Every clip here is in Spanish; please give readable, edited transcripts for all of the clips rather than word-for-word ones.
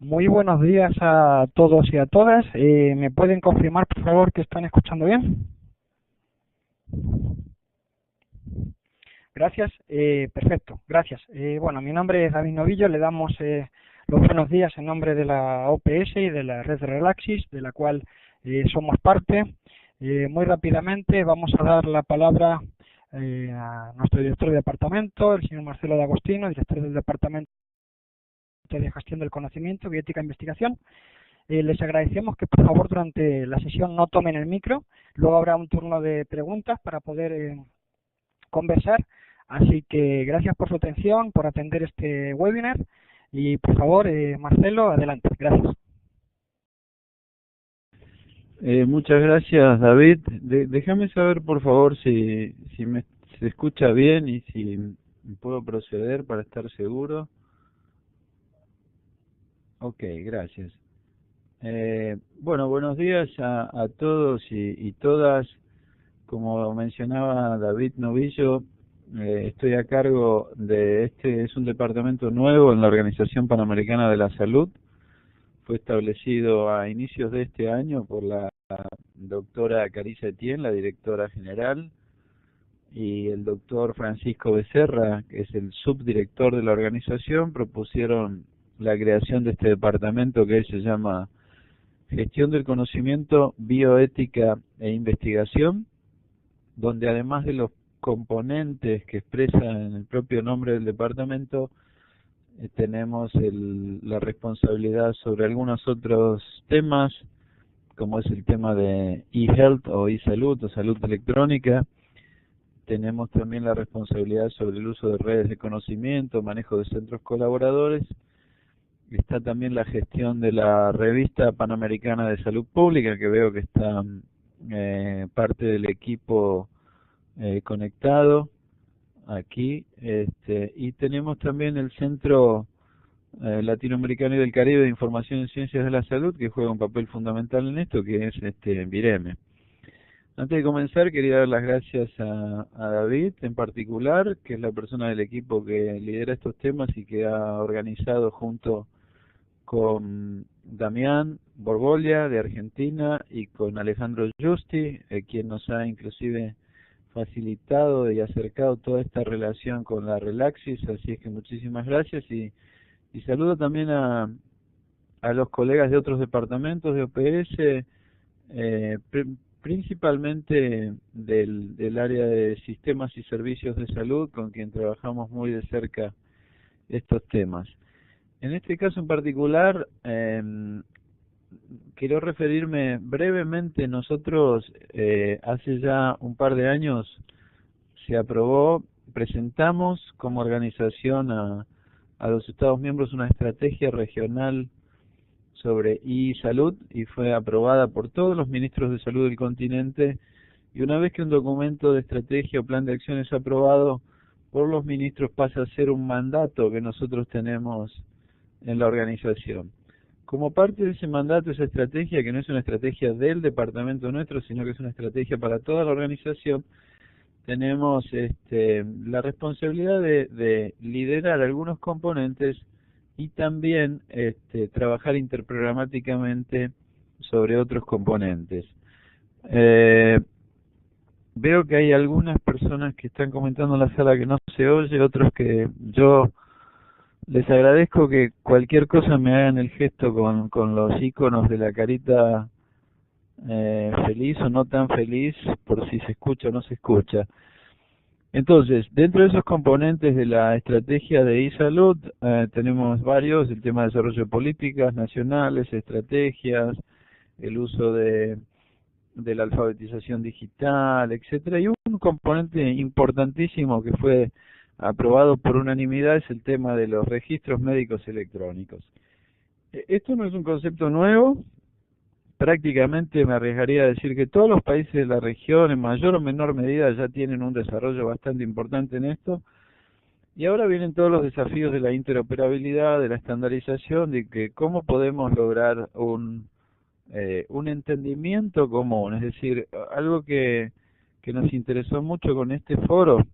Muy buenos días a todos y a todas. ¿Me pueden confirmar, por favor, que están escuchando bien? Gracias. Perfecto, gracias. Bueno, mi nombre es David Novillo. Le damos los buenos días en nombre de la OPS y de la red de Relaxis, de la cual somos parte. Muy rápidamente vamos a dar la palabra a nuestro director de departamento, el señor Marcelo de Agostino, director del Departamento de Gestión del Conocimiento, Bioética e Investigación. Les agradecemos que por favor durante la sesión no tomen el micro, luego habrá un turno de preguntas para poder conversar, así que gracias por su atención, por atender este webinar y por favor, Marcelo, adelante, gracias. Muchas gracias, David. Déjame saber, por favor, si se escucha bien y si puedo proceder para estar seguro. Ok, gracias. Bueno, buenos días a todos y todas. Como mencionaba David Novillo, estoy a cargo de es un departamento nuevo en la Organización Panamericana de la Salud. Fue establecido a inicios de este año por la doctora Carissa Etienne, la directora general, y el doctor Francisco Becerra, que es el subdirector de la organización. Propusieron la creación de este departamento que se llama Gestión del Conocimiento, Bioética e Investigación, donde además de los componentes que expresan el propio nombre del departamento, tenemos la responsabilidad sobre algunos otros temas, como es el tema de e-health o e-salud o salud electrónica. Tenemos también la responsabilidad sobre el uso de redes de conocimiento, manejo de centros colaboradores. Está también la gestión de la revista Panamericana de Salud Pública, que veo que está parte del equipo conectado aquí. Y tenemos también el Centro Latinoamericano y del Caribe de Información en Ciencias de la Salud, que juega un papel fundamental en esto, que es Vireme. Antes de comenzar, quería dar las gracias a David en particular, que es la persona del equipo que lidera estos temas y que ha organizado junto con Damián Borgolia de Argentina y con Alejandro Justi, quien nos ha inclusive facilitado y acercado toda esta relación con la Relaxis. Así es que muchísimas gracias y saludo también a los colegas de otros departamentos de OPS, principalmente del área de sistemas y servicios de salud, con quien trabajamos muy de cerca estos temas. En este caso en particular, quiero referirme brevemente. Nosotros hace ya un par de años se aprobó, presentamos como organización a los Estados miembros una estrategia regional sobre e-salud y fue aprobada por todos los ministros de salud del continente. Y una vez que un documento de estrategia o plan de acción es aprobado por los ministros, pasa a ser un mandato que nosotros tenemos en la organización. Como parte de ese mandato, esa estrategia, que no es una estrategia del departamento nuestro, sino que es una estrategia para toda la organización, tenemos la responsabilidad de liderar algunos componentes y también trabajar interprogramáticamente sobre otros componentes. Veo que hay algunas personas que están comentando en la sala que no se oye, otros que yo les agradezco que cualquier cosa me hagan el gesto con los iconos de la carita feliz o no tan feliz, por si se escucha o no se escucha. Entonces, dentro de esos componentes de la estrategia de e-salud, tenemos varios: el tema de desarrollo de políticas nacionales, estrategias, el uso de la alfabetización digital, etcétera. Y un componente importantísimo que fue aprobado por unanimidad es el tema de los registros médicos electrónicos. Esto no es un concepto nuevo. Prácticamente me arriesgaría a decir que todos los países de la región, en mayor o menor medida, ya tienen un desarrollo bastante importante en esto. Y ahora vienen todos los desafíos de la interoperabilidad, de la estandarización, de que cómo podemos lograr un entendimiento común. Es decir, algo que nos interesó mucho con este foro,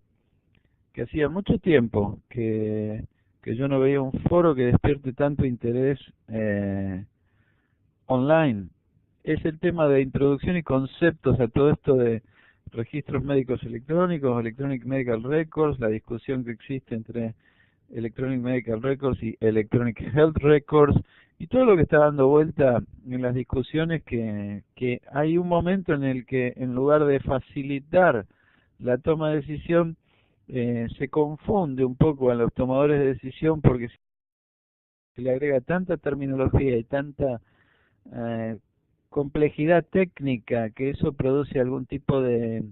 que hacía mucho tiempo que que yo no veía un foro que despierte tanto interés online. Es el tema de introducción y conceptos a todo esto de registros médicos electrónicos, Electronic Medical Records, la discusión que existe entre Electronic Medical Records y Electronic Health Records, y todo lo que está dando vuelta en las discusiones, que hay un momento en el que, en lugar de facilitar la toma de decisión, se confunde un poco a los tomadores de decisión, porque se le agrega tanta terminología y tanta complejidad técnica, que eso produce algún tipo de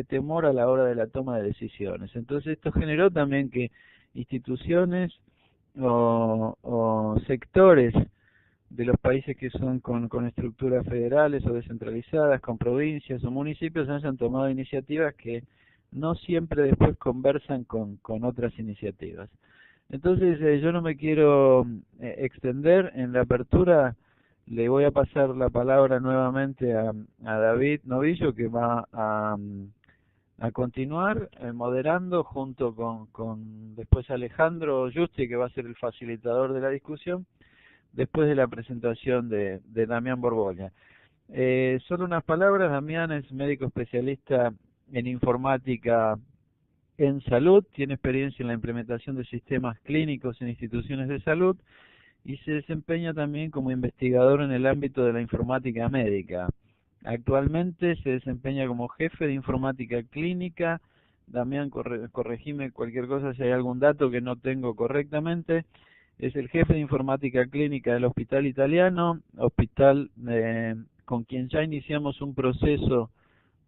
temor a la hora de la toma de decisiones. Entonces esto generó también que instituciones o sectores de los países que son con estructuras federales o descentralizadas, con provincias o municipios, hayan tomado iniciativas que no siempre después conversan con otras iniciativas. Entonces yo no me quiero extender en la apertura. Le voy a pasar la palabra nuevamente a David Novillo, que va a continuar moderando junto con después Alejandro Justi, que va a ser el facilitador de la discusión, después de la presentación de Damián Borbolla. Solo unas palabras. Damián es médico especialista en informática en salud, tiene experiencia en la implementación de sistemas clínicos en instituciones de salud y se desempeña también como investigador en el ámbito de la informática médica. Actualmente se desempeña como jefe de informática clínica. Damián, corregime cualquier cosa si hay algún dato que no tengo correctamente. Es el jefe de informática clínica del Hospital Italiano, hospital con quien ya iniciamos un proceso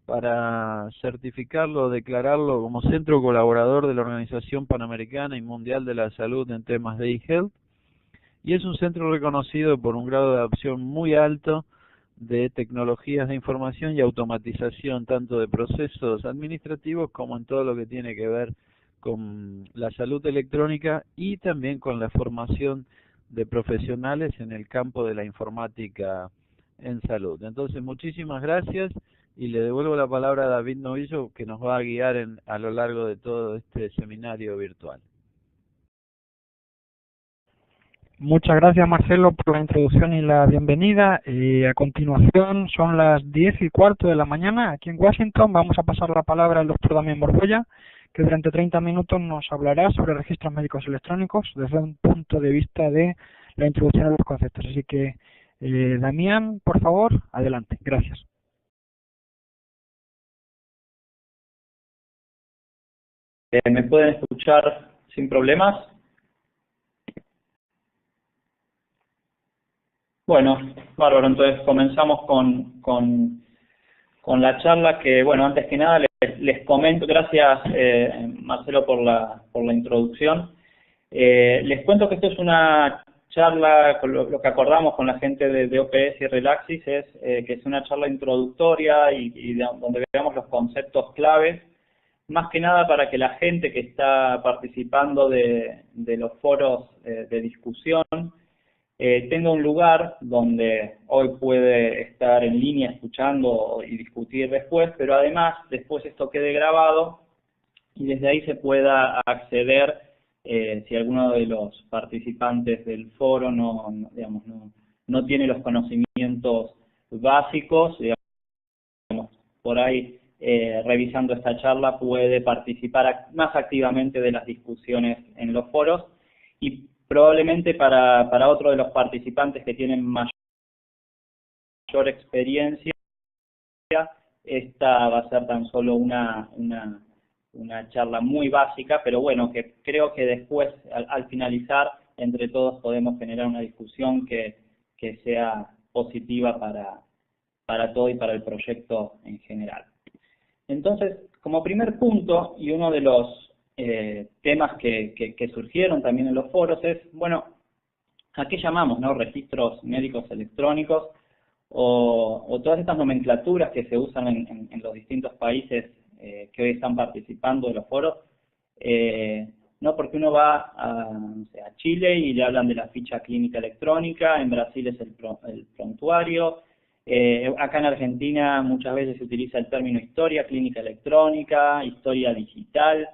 para certificarlo o declararlo como centro colaborador de la Organización Panamericana y Mundial de la Salud en temas de e-health. Y es un centro reconocido por un grado de adopción muy alto de tecnologías de información y automatización, tanto de procesos administrativos como en todo lo que tiene que ver con la salud electrónica y también con la formación de profesionales en el campo de la informática en salud. Entonces, muchísimas gracias y le devuelvo la palabra a David Novillo, que nos va a guiar a lo largo de todo este seminario virtual. Muchas gracias, Marcelo, por la introducción y la bienvenida. A continuación son las 10:15 de la mañana aquí en Washington. Vamos a pasar la palabra al doctor Damián Borbolla, que durante 30 minutos nos hablará sobre registros médicos electrónicos desde un punto de vista de la introducción a los conceptos. Así que, Damián, por favor, adelante. Gracias. ¿Me pueden escuchar sin problemas? Bueno, bárbaro, entonces comenzamos con la charla que, bueno, antes que nada les comento, gracias Marcelo por la introducción. Les cuento que esto es una charla, lo que acordamos con la gente de OPS y Relaxis es que es una charla introductoria y donde veamos los conceptos claves, más que nada para que la gente que está participando de los foros de discusión tenga un lugar donde hoy puede estar en línea escuchando y discutir después, pero además después esto quede grabado y desde ahí se pueda acceder si alguno de los participantes del foro no tiene los conocimientos básicos, digamos, por ahí revisando esta charla puede participar más activamente de las discusiones en los foros y probablemente para otro de los participantes que tienen mayor experiencia, esta va a ser tan solo una charla muy básica, pero bueno, que creo que después, al finalizar, entre todos podemos generar una discusión que sea positiva para todo y para el proyecto en general. Entonces, como primer punto, y uno de los temas que surgieron también en los foros es, bueno, ¿a qué llamamos, no? Registros médicos electrónicos o todas estas nomenclaturas que se usan en los distintos países que hoy están participando de los foros, no, porque uno va a Chile y le hablan de la ficha clínica electrónica, en Brasil es el prontuario, acá en Argentina muchas veces se utiliza el término historia clínica electrónica, historia digital,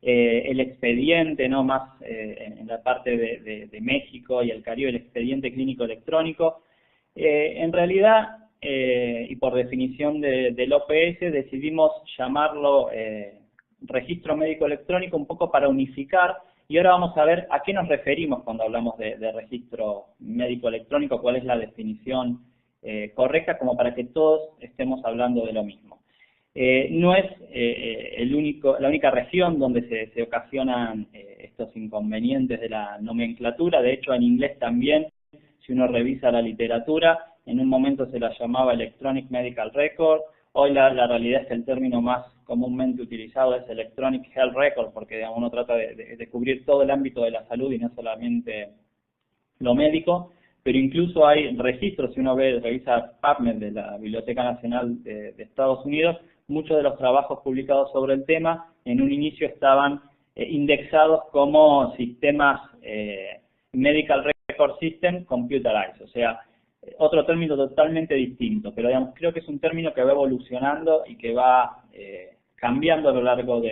el expediente, ¿no? Más en la parte de México y el Caribe, el expediente clínico electrónico. En realidad, y por definición del OPS, decidimos llamarlo registro médico electrónico un poco para unificar, y ahora vamos a ver a qué nos referimos cuando hablamos de registro médico electrónico, cuál es la definición correcta, como para que todos estemos hablando de lo mismo. No es la única región donde se ocasionan estos inconvenientes de la nomenclatura. De hecho, en inglés también, si uno revisa la literatura, en un momento se la llamaba Electronic Medical Record. Hoy la realidad es que el término más comúnmente utilizado es Electronic Health Record, porque digamos, uno trata de cubrir todo el ámbito de la salud y no solamente lo médico. Pero incluso hay registros, si uno revisa PubMed de la Biblioteca Nacional de Estados Unidos, muchos de los trabajos publicados sobre el tema en un inicio estaban indexados como sistemas Medical Record System Computerized, o sea, otro término totalmente distinto, pero digamos, creo que es un término que va evolucionando y que va cambiando a lo largo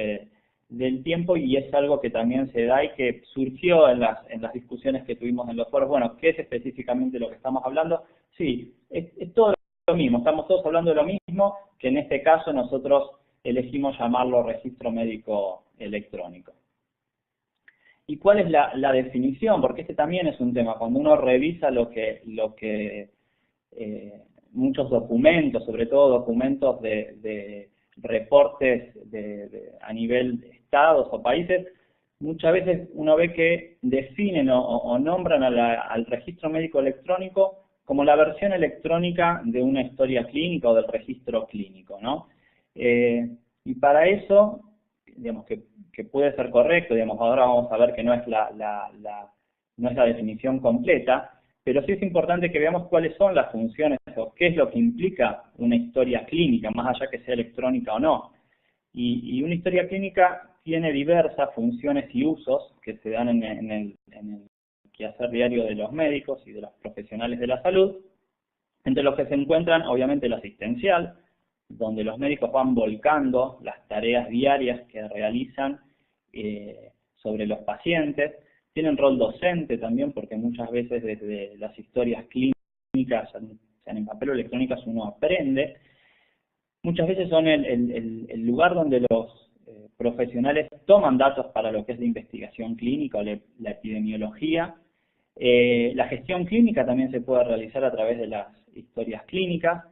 del tiempo, y es algo que también se da y que surgió en las discusiones que tuvimos en los foros. Bueno, ¿qué es específicamente lo que estamos hablando? Sí, es todo lo mismo, estamos todos hablando de lo mismo, que en este caso nosotros elegimos llamarlo registro médico electrónico. ¿Y cuál es la definición? Porque este también es un tema. Cuando uno revisa lo que muchos documentos, sobre todo documentos de reportes a nivel de estados o países, muchas veces uno ve que definen o nombran al registro médico electrónico como la versión electrónica de una historia clínica o del registro clínico, ¿no? Y para eso, digamos que puede ser correcto, digamos, ahora vamos a ver que no es no es la definición completa, pero sí es importante que veamos cuáles son las funciones o qué es lo que implica una historia clínica, más allá que sea electrónica o no. Y una historia clínica tiene diversas funciones y usos que se dan en el quehacer diario de los médicos y de los profesionales de la salud, entre los que se encuentran obviamente el asistencial, donde los médicos van volcando las tareas diarias que realizan sobre los pacientes. Tienen rol docente también, porque muchas veces desde las historias clínicas, sean en papel o electrónicas, uno aprende. Muchas veces son el lugar donde los profesionales toman datos para lo que es la investigación clínica o la epidemiología. La gestión clínica también se puede realizar a través de las historias clínicas.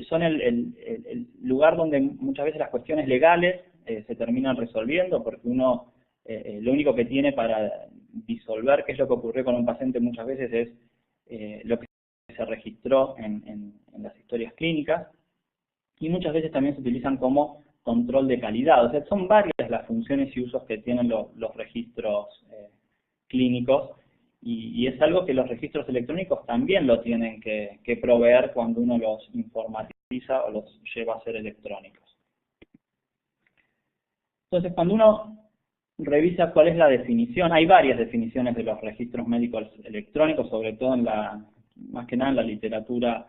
Son el lugar donde muchas veces las cuestiones legales se terminan resolviendo, porque uno lo único que tiene para disolver qué es lo que ocurrió con un paciente muchas veces es lo que se registró en las historias clínicas, y muchas veces también se utilizan como control de calidad. O sea, son varias las funciones y usos que tienen los registros clínicos, y es algo que los registros electrónicos también lo tienen que proveer cuando uno los informatiza o los lleva a ser electrónicos. Entonces, cuando uno revisa cuál es la definición, hay varias definiciones de los registros médicos electrónicos, sobre todo más que nada en la literatura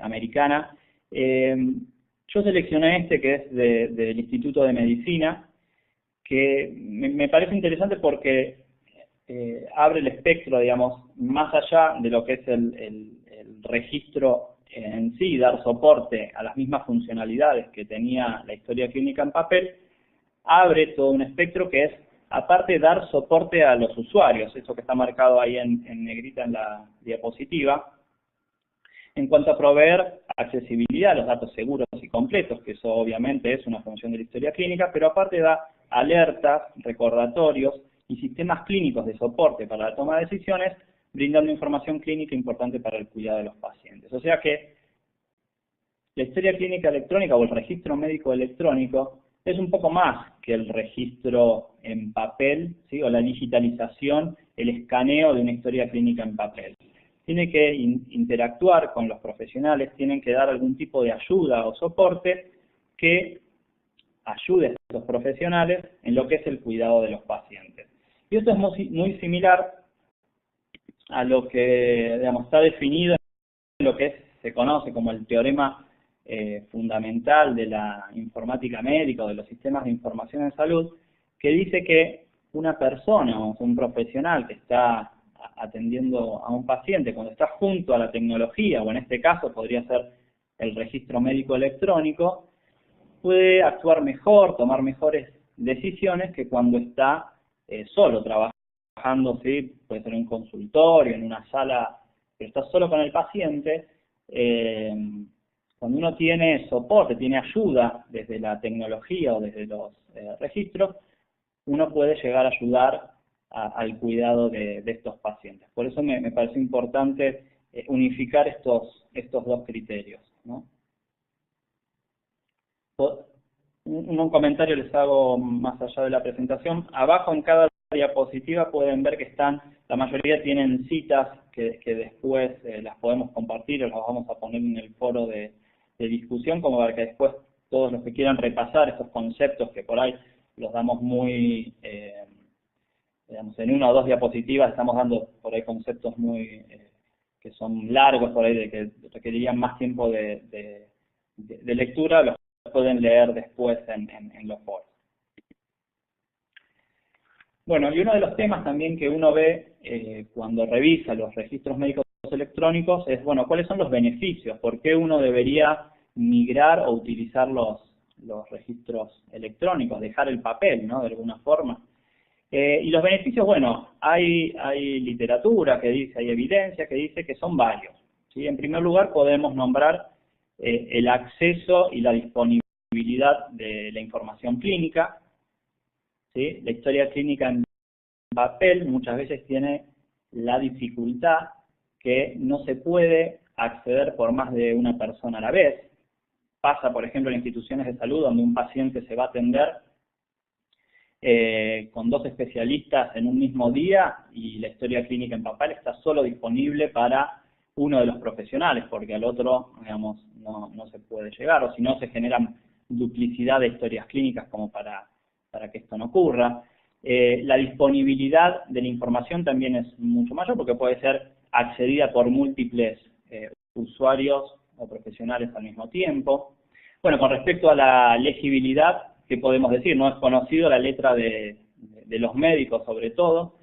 americana. Yo seleccioné que es del Instituto de Medicina, que me parece interesante porque abre el espectro, digamos, más allá de lo que es el registro en sí, dar soporte a las mismas funcionalidades que tenía la historia clínica en papel, abre todo un espectro que es, aparte, dar soporte a los usuarios, eso que está marcado ahí en negrita en la diapositiva, en cuanto a proveer accesibilidad a los datos seguros y completos, que eso obviamente es una función de la historia clínica, pero aparte da alertas, recordatorios y sistemas clínicos de soporte para la toma de decisiones, brindando información clínica importante para el cuidado de los pacientes. O sea que la historia clínica electrónica o el registro médico electrónico es un poco más que el registro en papel, ¿sí? O la digitalización, el escaneo de una historia clínica en papel. Tiene que interactuar con los profesionales, tienen que dar algún tipo de ayuda o soporte que ayude a estos profesionales en lo que es el cuidado de los pacientes. Y esto es muy similar a lo que, digamos, está definido en lo que se conoce como el teorema fundamental de la informática médica o de los sistemas de información en salud, que dice que una persona o un profesional que está atendiendo a un paciente, cuando está junto a la tecnología, o en este caso podría ser el registro médico electrónico, puede actuar mejor, tomar mejores decisiones que cuando está solo trabajando, ¿sí? Puede ser en un consultorio, en una sala, pero está solo con el paciente. Cuando uno tiene soporte, tiene ayuda desde la tecnología o desde los registros, uno puede llegar a ayudar al cuidado de estos pacientes. Por eso me parece importante unificar estos dos criterios, ¿no? Un comentario les hago más allá de la presentación. Abajo en cada diapositiva pueden ver que la mayoría tienen citas que después las podemos compartir o las vamos a poner en el foro de discusión, como para que después todos los que quieran repasar estos conceptos que por ahí los damos muy, digamos, en una o dos diapositivas estamos dando por ahí conceptos muy que son largos por ahí, de que requerirían más tiempo de lectura, los pueden leer después en los foros. Bueno, y uno de los temas también que uno ve cuando revisa los registros médicos electrónicos es, bueno, ¿cuáles son los beneficios? ¿Por qué uno debería migrar o utilizar los registros electrónicos, dejar el papel, ¿no? De alguna forma. Y los beneficios, bueno, hay literatura que dice, hay evidencia que dice que son varios, ¿sí? En primer lugar podemos nombrar el acceso y la disponibilidad de la información clínica, ¿sí? La historia clínica en papel muchas veces tiene la dificultad que no se puede acceder por más de una persona a la vez. Pasa, por ejemplo, en instituciones de salud donde un paciente se va a atender con 2 especialistas en un mismo día y la historia clínica en papel está solo disponible para uno de los profesionales, porque al otro, digamos, no se puede llegar, o si no se generan duplicidad de historias clínicas como para que esto no ocurra. La disponibilidad de la información también es mucho mayor porque puede ser accedida por múltiples usuarios o profesionales al mismo tiempo. Bueno, con respecto a la legibilidad, ¿qué podemos decir? No es conocido la letra de los médicos sobre todo,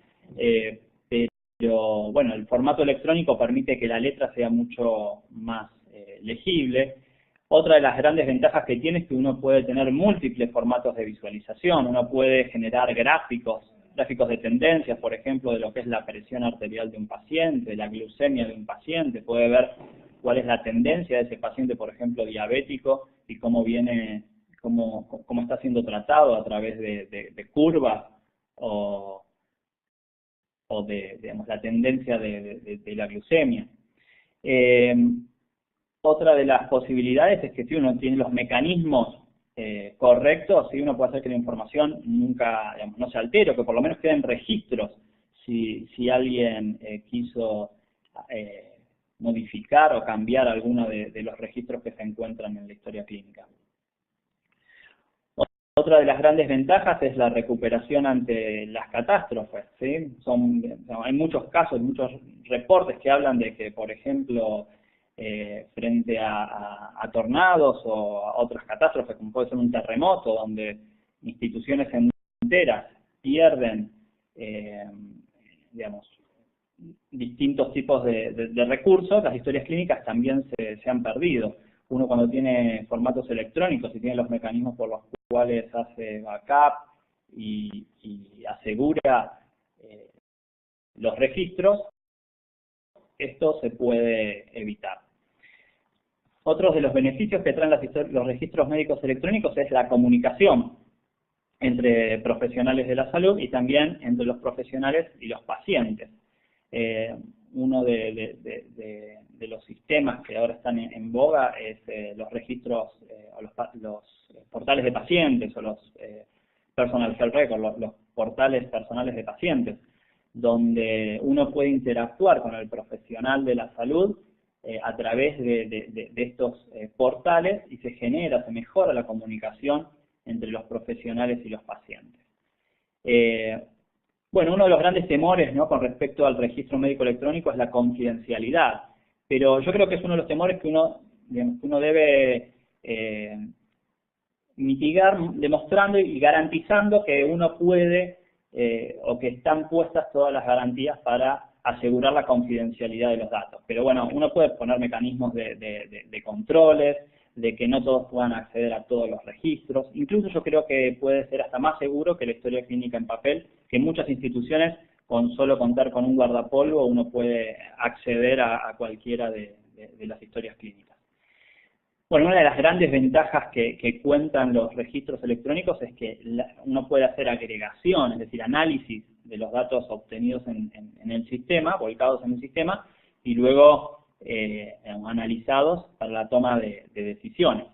pero bueno, el formato electrónico permite que la letra sea mucho más legible. Otra de las grandes ventajas que tiene es que uno puede tener múltiples formatos de visualización, uno puede generar gráficos de tendencias, por ejemplo, de lo que es la presión arterial de un paciente, la glucemia de un paciente, puede ver cuál es la tendencia de ese paciente, por ejemplo, diabético, y cómo viene, cómo está siendo tratado a través de curvas o de, digamos, la tendencia de la glucemia. Otra de las posibilidades es que si uno tiene los mecanismos correctos, si uno puede hacer que la información nunca, digamos, no se altere, o que por lo menos queden registros si alguien quiso modificar o cambiar alguno de los registros que se encuentran en la historia clínica. Otra de las grandes ventajas es la recuperación ante las catástrofes, ¿sí? Hay muchos casos, muchos reportes que hablan de que, por ejemplo, frente a tornados o a otras catástrofes, como puede ser un terremoto, donde instituciones enteras pierden, digamos, distintos tipos de recursos, las historias clínicas también se han perdido. Uno cuando tiene formatos electrónicos y tiene los mecanismos por los cuales hace backup y asegura los registros, esto se puede evitar. Otros de los beneficios que traen los registros médicos electrónicos es la comunicación entre profesionales de la salud y también entre los profesionales y los pacientes. Uno de los sistemas que ahora están en boga es los registros o los portales de pacientes o los personal health records, los portales personales de pacientes, donde uno puede interactuar con el profesional de la salud a través de estos portales y se mejora la comunicación entre los profesionales y los pacientes. Bueno, uno de los grandes temores, ¿no?, con respecto al registro médico electrónico es la confidencialidad, pero yo creo que es uno de los temores que uno debe mitigar, demostrando y garantizando que uno puede, o que están puestas todas las garantías para asegurar la confidencialidad de los datos. Pero bueno, uno puede poner mecanismos de controles, de que no todos puedan acceder a todos los registros. Incluso yo creo que puede ser hasta más seguro que la historia clínica en papel, que en muchas instituciones, con solo contar con un guardapolvo, uno puede acceder a cualquiera de las historias clínicas. Bueno, una de las grandes ventajas que cuentan los registros electrónicos es que uno puede hacer agregación, es decir, análisis de los datos obtenidos en el sistema, volcados en el sistema, y luego analizados para la toma de decisiones.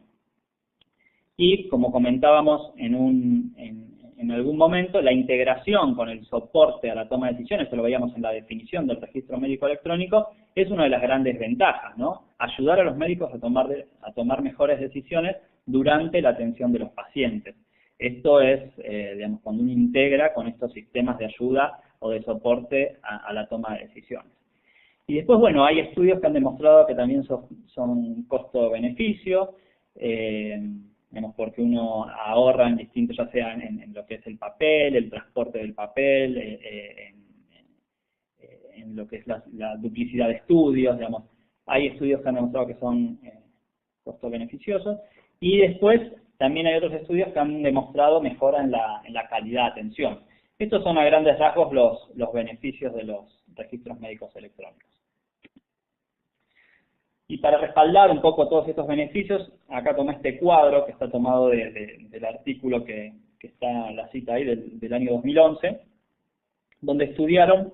Y como comentábamos en algún momento, la integración con el soporte a la toma de decisiones, esto lo veíamos en la definición del registro médico electrónico, es una de las grandes ventajas, ¿no? Ayudar a los médicos a tomar mejores decisiones durante la atención de los pacientes. Esto es, digamos, cuando uno integra con estos sistemas de ayuda o de soporte a la toma de decisiones. Y después, bueno, hay estudios que han demostrado que también son costo-beneficio, digamos, porque uno ahorra en distintos, ya sea en lo que es el papel, el transporte del papel, en lo que es la duplicidad de estudios, digamos. Hay estudios que han demostrado que son costo-beneficiosos. Y después también hay otros estudios que han demostrado mejora en la calidad de atención. Estos son a grandes rasgos los beneficios de los registros médicos electrónicos. Y para respaldar un poco todos estos beneficios, acá tomé este cuadro que está tomado del artículo que está la cita ahí del año 2011, donde estudiaron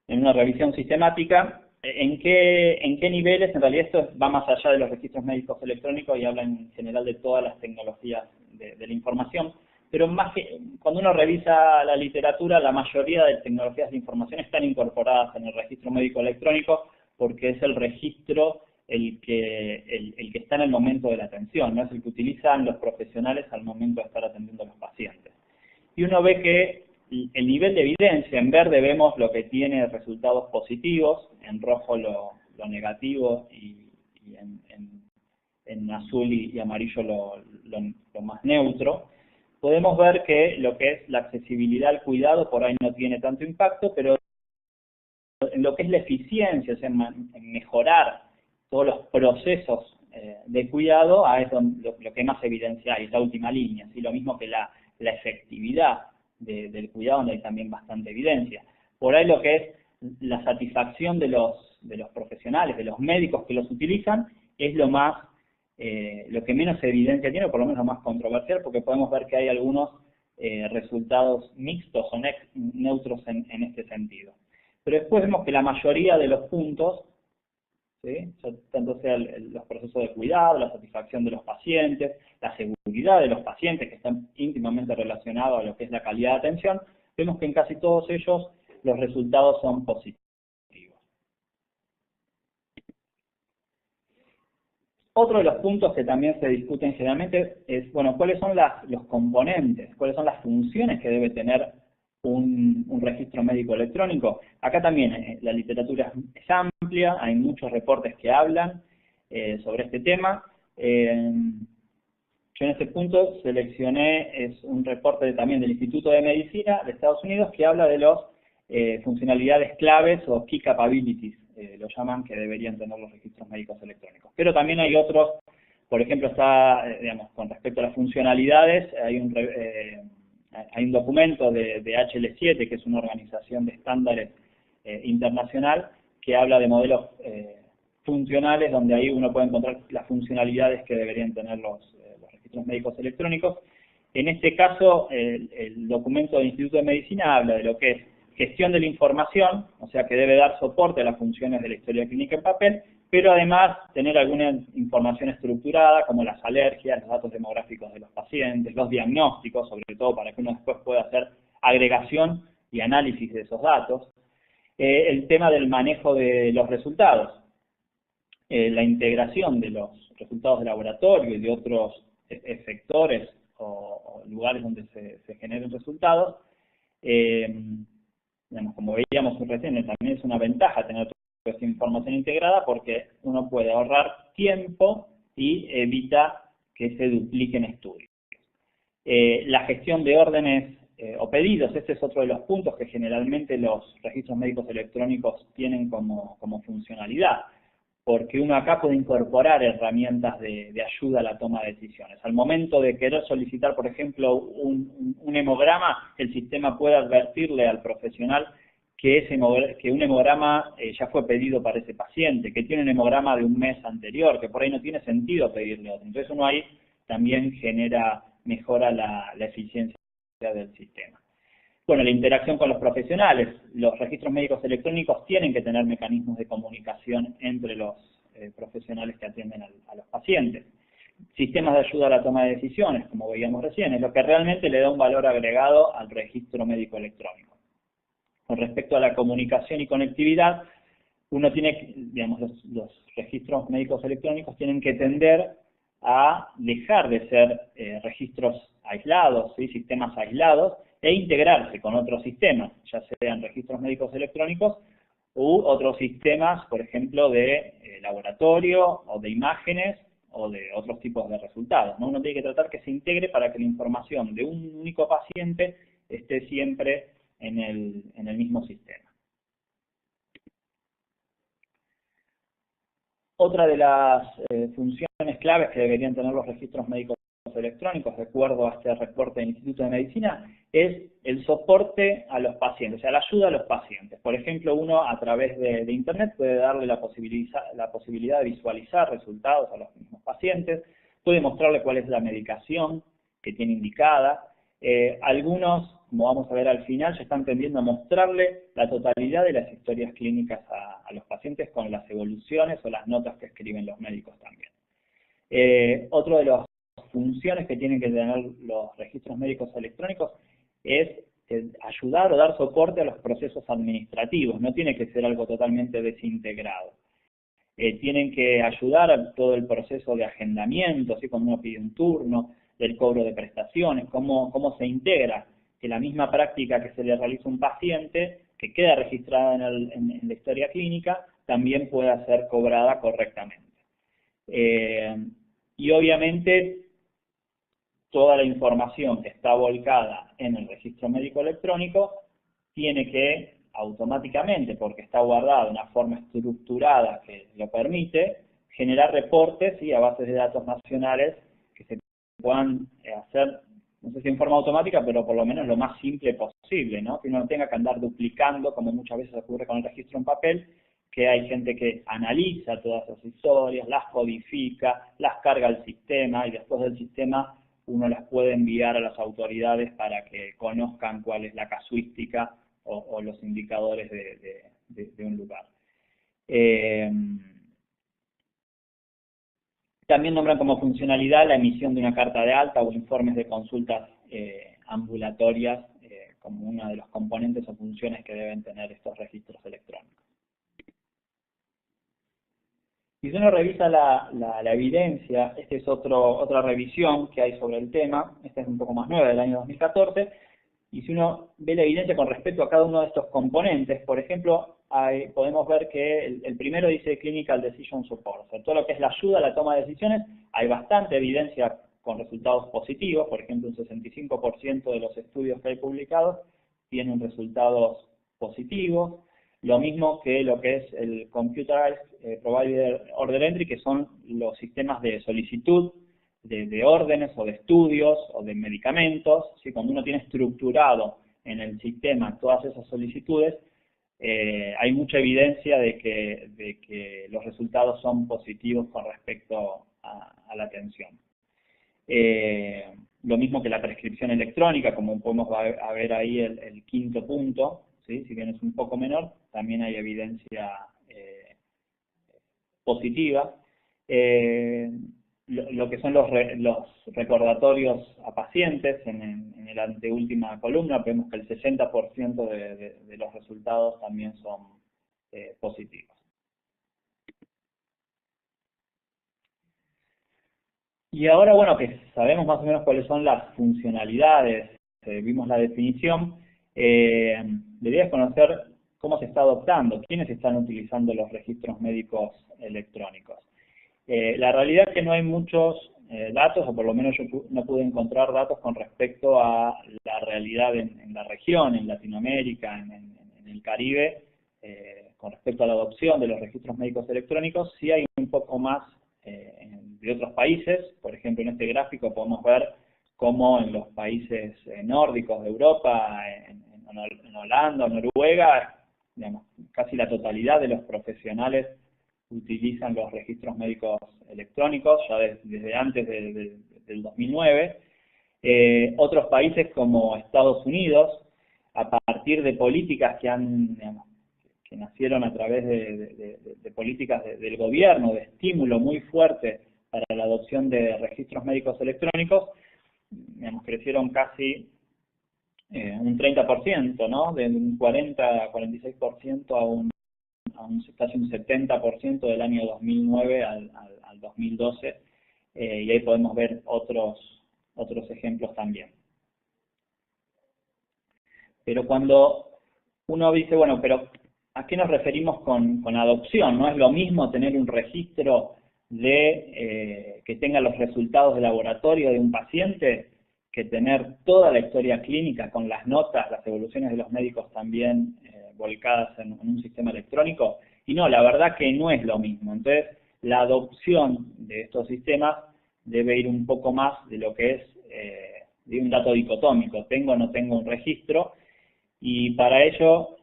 en una revisión sistemática en qué niveles, en realidad esto va más allá de los registros médicos electrónicos y habla en general de todas las tecnologías de la información, pero más que cuando uno revisa la literatura, la mayoría de tecnologías de información están incorporadas en el registro médico electrónico porque es el registro el que está en el momento de la atención, no es el que utilizan los profesionales al momento de estar atendiendo a los pacientes. Y uno ve que el nivel de evidencia, en verde vemos lo que tiene resultados positivos, en rojo lo negativo y en azul y amarillo lo más neutro. Podemos ver que lo que es la accesibilidad al cuidado por ahí no tiene tanto impacto, pero en lo que es la eficiencia, o sea, en mejorar todos los procesos de cuidado, es lo que más evidencia hay, es la última línea, ¿sí? Lo mismo que la efectividad del cuidado, donde hay también bastante evidencia. Por ahí lo que es la satisfacción de los profesionales, de los médicos que los utilizan, es lo que menos evidencia tiene, o por lo menos lo más controversial, porque podemos ver que hay algunos resultados mixtos o neutros en este sentido. Pero después vemos que la mayoría de los puntos, ¿sí? Tanto sea los procesos de cuidado, la satisfacción de los pacientes, la seguridad de los pacientes, que están íntimamente relacionados a lo que es la calidad de atención, vemos que en casi todos ellos los resultados son positivos. Otro de los puntos que también se discuten generalmente es, bueno, ¿cuáles son los componentes, cuáles son las funciones que debe tener un registro médico electrónico? Acá también la literatura es amplia, hay muchos reportes que hablan sobre este tema. Yo en este punto seleccioné un reporte también del Instituto de Medicina de Estados Unidos que habla de las funcionalidades claves o key capabilities, lo llaman, que deberían tener los registros médicos electrónicos. Pero también hay otros, por ejemplo, está, digamos, con respecto a las funcionalidades, hay un documento de HL7, que es una organización de estándares internacional, que habla de modelos funcionales, donde ahí uno puede encontrar las funcionalidades que deberían tener los registros médicos electrónicos. En este caso, el documento del Instituto de Medicina habla de lo que es gestión de la información, o sea que debe dar soporte a las funciones de la historia clínica en papel, pero además tener alguna información estructurada, como las alergias, los datos demográficos de los pacientes, los diagnósticos, sobre todo para que uno después pueda hacer agregación y análisis de esos datos. El tema del manejo de los resultados, la integración de los resultados de laboratorio y de otros efectores o lugares donde se generen resultados. Digamos, como veíamos recién, también es una ventaja tener toda esta información integrada porque uno puede ahorrar tiempo y evita que se dupliquen estudios. La gestión de órdenes o pedidos, este es otro de los puntos que generalmente los registros médicos electrónicos tienen como funcionalidad, porque uno acá puede incorporar herramientas de ayuda a la toma de decisiones. Al momento de querer solicitar, por ejemplo, un hemograma, el sistema puede advertirle al profesional que un hemograma ya fue pedido para ese paciente, que tiene un hemograma de un mes anterior, que por ahí no tiene sentido pedirle otro. Entonces uno ahí también mejora la eficiencia del sistema. Bueno, la interacción con los profesionales. Los registros médicos electrónicos tienen que tener mecanismos de comunicación entre los profesionales que atienden a los pacientes. Sistemas de ayuda a la toma de decisiones, como veíamos recién, es lo que realmente le da un valor agregado al registro médico electrónico. Con respecto a la comunicación y conectividad, uno tiene, digamos, los registros médicos electrónicos tienen que tender a dejar de ser registros aislados, ¿sí? Sistemas aislados, e integrarse con otros sistemas, ya sean registros médicos electrónicos u otros sistemas, por ejemplo, de laboratorio o de imágenes o de otros tipos de resultados, ¿no? Uno tiene que tratar que se integre para que la información de un único paciente esté siempre en el mismo sistema. Otra de las funciones claves que deberían tener los registros médicos electrónicos, de acuerdo a este reporte del Instituto de Medicina, es el soporte a los pacientes, o sea, la ayuda a los pacientes. Por ejemplo, uno a través de Internet puede darle la posibilidad de visualizar resultados a los mismos pacientes, puede mostrarle cuál es la medicación que tiene indicada. Algunos, como vamos a ver al final, ya están tendiendo a mostrarle la totalidad de las historias clínicas a los pacientes con las evoluciones o las notas que escriben los médicos también. Otro de las funciones que tienen que tener los registros médicos electrónicos es ayudar o dar soporte a los procesos administrativos, no tiene que ser algo totalmente desintegrado. Tienen que ayudar a todo el proceso de agendamiento, así como uno pide un turno, del cobro de prestaciones, cómo se integra que la misma práctica que se le realiza a un paciente, que queda registrada en la historia clínica, también pueda ser cobrada correctamente. Y obviamente toda la información que está volcada en el registro médico electrónico tiene que automáticamente, porque está guardada de una forma estructurada que lo permite, generar reportes a bases de datos nacionales que se puedan hacer, no sé si en forma automática, pero por lo menos lo más simple posible, ¿no? Que uno no tenga que andar duplicando, como muchas veces ocurre con el registro en papel, que hay gente que analiza todas esas historias, las codifica, las carga al sistema, y después del sistema uno las puede enviar a las autoridades para que conozcan cuál es la casuística o los indicadores de un lugar. También nombran como funcionalidad la emisión de una carta de alta o informes de consultas ambulatorias como uno de los componentes o funciones que deben tener estos registros electrónicos. Si uno revisa la evidencia, esta es otra revisión que hay sobre el tema, esta es un poco más nueva, del año 2014, y si uno ve la evidencia con respecto a cada uno de estos componentes, por ejemplo, podemos ver que el primero dice Clinical Decision Support, o sea, todo lo que es la ayuda a la toma de decisiones, hay bastante evidencia con resultados positivos, por ejemplo, un 65% de los estudios que hay publicados tienen resultados positivos, lo mismo que lo que es el Computerized Provider Order Entry, que son los sistemas de solicitud de órdenes o de estudios o de medicamentos, ¿sí? Cuando uno tiene estructurado en el sistema todas esas solicitudes, hay mucha evidencia de que los resultados son positivos con respecto a la atención. Lo mismo que la prescripción electrónica, como podemos ver ahí el quinto punto, ¿sí? Si bien es un poco menor, también hay evidencia positiva. Lo que son los recordatorios a pacientes, en el anteúltima columna, vemos que el 60% de los resultados también son positivos. Y ahora, bueno, que sabemos más o menos cuáles son las funcionalidades, vimos la definición, la idea es conocer cómo se está adoptando, quiénes están utilizando los registros médicos electrónicos. La realidad es que no hay muchos datos, o por lo menos yo no pude encontrar datos con respecto a la realidad en la región, en Latinoamérica, en el Caribe, con respecto a la adopción de los registros médicos electrónicos. Sí hay un poco más de otros países. Por ejemplo, en este gráfico podemos ver cómo en los países nórdicos de Europa, en Holanda o Noruega, digamos, casi la totalidad de los profesionales utilizan los registros médicos electrónicos, ya desde antes del 2009. Otros países como Estados Unidos, a partir de políticas que nacieron a través de políticas del gobierno, de estímulo muy fuerte para la adopción de registros médicos electrónicos, crecieron casi un 30%, ¿no? De un 40 a 46% casi un 70% del año 2009 al 2012, y ahí podemos ver otros ejemplos también. Pero cuando uno dice, bueno, pero ¿a qué nos referimos con adopción? No es lo mismo tener un registro que tenga los resultados de laboratorio de un paciente que tener toda la historia clínica con las notas, las evoluciones de los médicos también volcadas en un sistema electrónico. Y no, la verdad que no es lo mismo. Entonces, la adopción de estos sistemas debe ir un poco más de lo que es de un dato dicotómico, tengo o no tengo un registro, y para ello,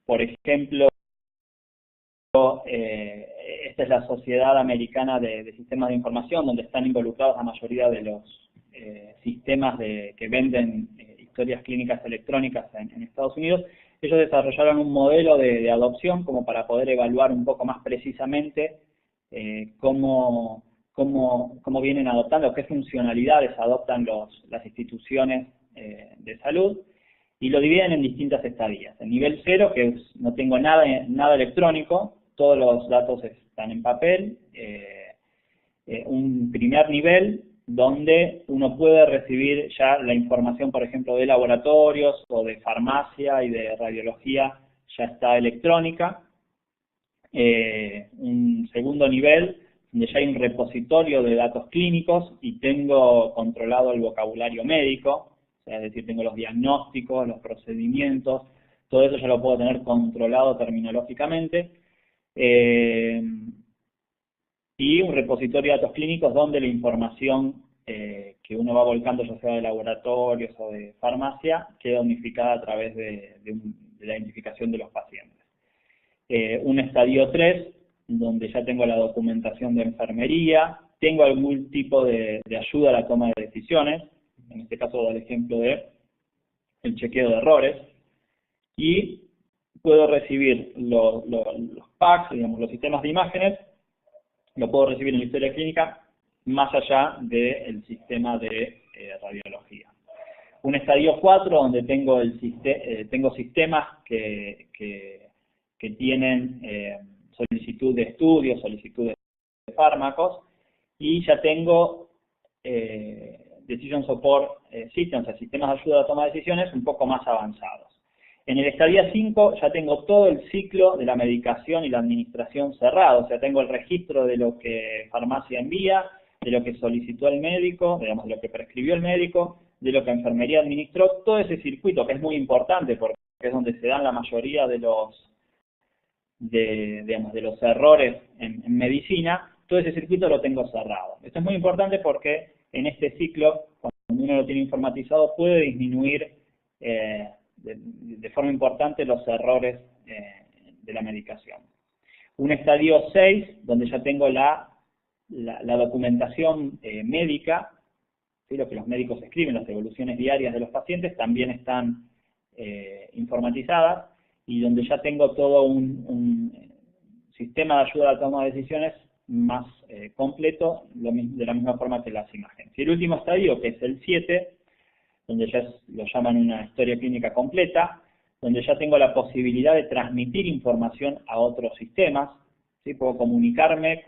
por ejemplo, esta es la Sociedad Americana de Sistemas de Información, donde están involucrados la mayoría de los sistemas que venden historias clínicas electrónicas en Estados Unidos. Ellos desarrollaron un modelo de adopción como para poder evaluar un poco más precisamente cómo vienen adoptando, qué funcionalidades adoptan las instituciones de salud, y lo dividen en distintas estadías. El nivel 0, que no tengo nada electrónico, todos los datos están en papel. Un primer nivel donde uno puede recibir ya la información, por ejemplo, de laboratorios o de farmacia y de radiología, ya está electrónica. Un segundo nivel, donde ya hay un repositorio de datos clínicos y tengo controlado el vocabulario médico, o sea, es decir, tengo los diagnósticos, los procedimientos, todo eso ya lo puedo tener controlado terminológicamente. Y un repositorio de datos clínicos donde la información que uno va volcando, ya sea de laboratorios o de farmacia, queda unificada a través de la identificación de los pacientes. Un estadio 3, donde ya tengo la documentación de enfermería, tengo algún tipo de ayuda a la toma de decisiones, en este caso doy el ejemplo de el chequeo de errores, y puedo recibir los PACS, digamos, los sistemas de imágenes, lo puedo recibir en la historia clínica, más allá del sistema de radiología. Un estadio 4, donde tengo sistemas que tienen solicitud de estudios, solicitud de fármacos, y ya tengo Decision Support Systems, o sea, sistemas de ayuda a la toma de decisiones un poco más avanzados. En el estadio 5 ya tengo todo el ciclo de la medicación y la administración cerrado, o sea, tengo el registro de lo que farmacia envía, de lo que solicitó el médico, digamos, de lo que prescribió el médico, de lo que enfermería administró, todo ese circuito que es muy importante porque es donde se dan la mayoría de los errores en medicina, todo ese circuito lo tengo cerrado. Esto es muy importante porque en este ciclo, cuando uno lo tiene informatizado, puede disminuir de forma importante los errores de la medicación. Un estadio 6, donde ya tengo la documentación médica, ¿sí? Lo que los médicos escriben, las evoluciones diarias de los pacientes, también están informatizadas, y donde ya tengo todo un sistema de ayuda a la toma de decisiones más completo, de la misma forma que las imágenes. Y el último estadio, que es el 7, donde ya lo llaman una historia clínica completa, donde ya tengo la posibilidad de transmitir información a otros sistemas, ¿sí? Puedo comunicarme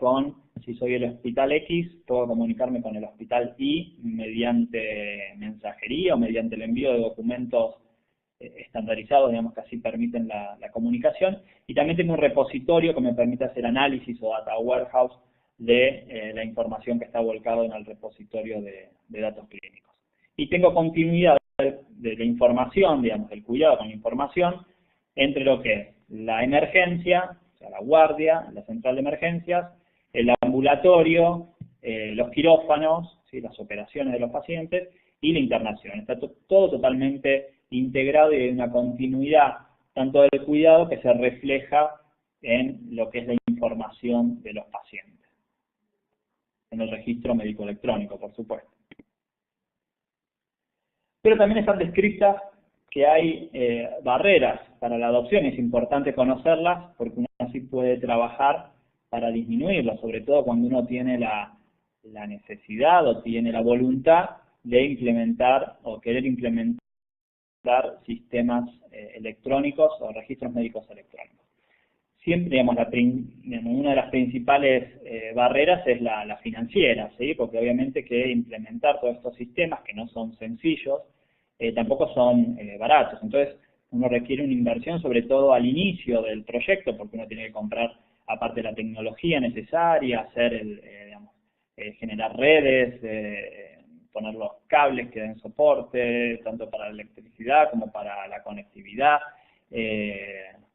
si soy el hospital X, puedo comunicarme con el hospital Y mediante mensajería o mediante el envío de documentos estandarizados, digamos, que así permiten la comunicación, y también tengo un repositorio que me permite hacer análisis o data warehouse de la información que está volcada en el repositorio de datos clínicos. Y tengo continuidad de la información, digamos, del cuidado con la información, entre lo que es la emergencia, o sea, la guardia, la central de emergencias, el ambulatorio, los quirófanos, ¿sí?, las operaciones de los pacientes, y la internación. Está todo totalmente integrado y hay una continuidad tanto del cuidado que se refleja en lo que es la información de los pacientes, en el registro médico electrónico, por supuesto. Pero también están descritas que hay barreras para la adopción, y es importante conocerlas porque uno así puede trabajar para disminuirlas, sobre todo cuando uno tiene la necesidad o tiene la voluntad de implementar o querer implementar sistemas electrónicos o registros médicos electrónicos. Siempre, digamos, una de las principales barreras es la financiera, ¿sí? Porque obviamente hay que implementar todos estos sistemas, que no son sencillos, tampoco son baratos. Entonces, uno requiere una inversión, sobre todo al inicio del proyecto, porque uno tiene que comprar, aparte de la tecnología necesaria, hacer generar redes, poner los cables que den soporte, tanto para la electricidad como para la conectividad,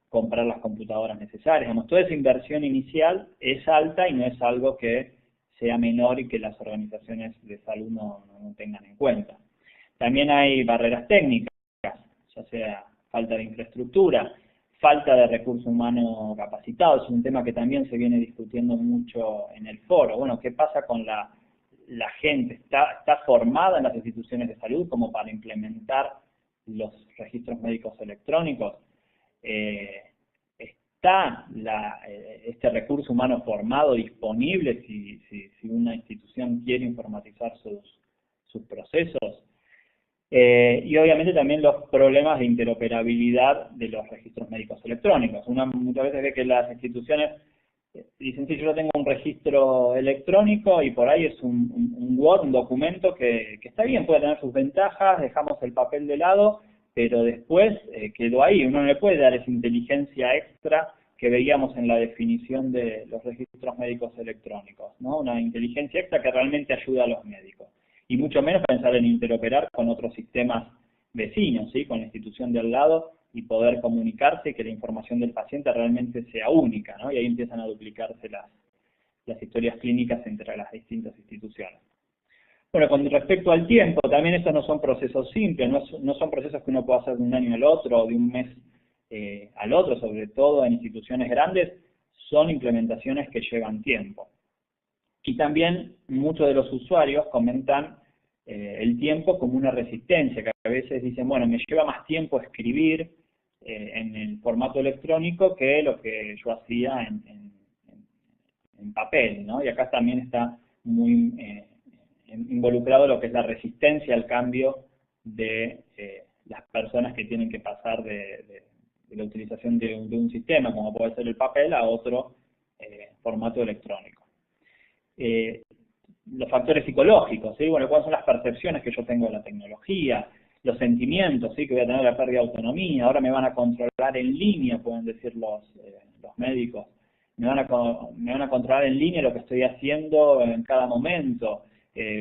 comprar las computadoras necesarias. Digamos, toda esa inversión inicial es alta y no es algo que sea menor y que las organizaciones de salud no tengan en cuenta. También hay barreras técnicas, ya sea falta de infraestructura, falta de recursos humanos capacitados. Es un tema que también se viene discutiendo mucho en el foro. Bueno, ¿qué pasa con la gente? ¿Está formada en las instituciones de salud como para implementar los registros médicos electrónicos? ¿Está este recurso humano formado disponible si una institución quiere informatizar sus procesos? Y obviamente también los problemas de interoperabilidad de los registros médicos electrónicos. Uno muchas veces ve que las instituciones dicen, sí, yo tengo un registro electrónico y por ahí es un Word, un documento que está bien, puede tener sus ventajas, dejamos el papel de lado, pero después quedó ahí. Uno no le puede dar esa inteligencia extra que veíamos en la definición de los registros médicos electrónicos, ¿no? Una inteligencia extra que realmente ayuda a los médicos. Y mucho menos pensar en interoperar con otros sistemas vecinos, ¿sí?, con la institución de al lado, y poder comunicarse y que la información del paciente realmente sea única, ¿no? Y ahí empiezan a duplicarse las historias clínicas entre las distintas instituciones. Bueno, con respecto al tiempo, también estos no son procesos simples, no son procesos que uno pueda hacer de un año al otro o de un mes al otro, sobre todo en instituciones grandes, son implementaciones que llevan tiempo. Y también muchos de los usuarios comentan el tiempo como una resistencia, que a veces dicen, bueno, me lleva más tiempo escribir en el formato electrónico que lo que yo hacía en papel, ¿no? Y acá también está muy involucrado lo que es la resistencia al cambio de las personas que tienen que pasar de la utilización de un sistema, como puede ser el papel, a otro formato electrónico. Los factores psicológicos, ¿sí? Bueno, cuáles son las percepciones que yo tengo de la tecnología, los sentimientos, ¿sí?, que voy a tener la pérdida de autonomía, ahora me van a controlar en línea, pueden decir los médicos, me van a controlar en línea lo que estoy haciendo en cada momento,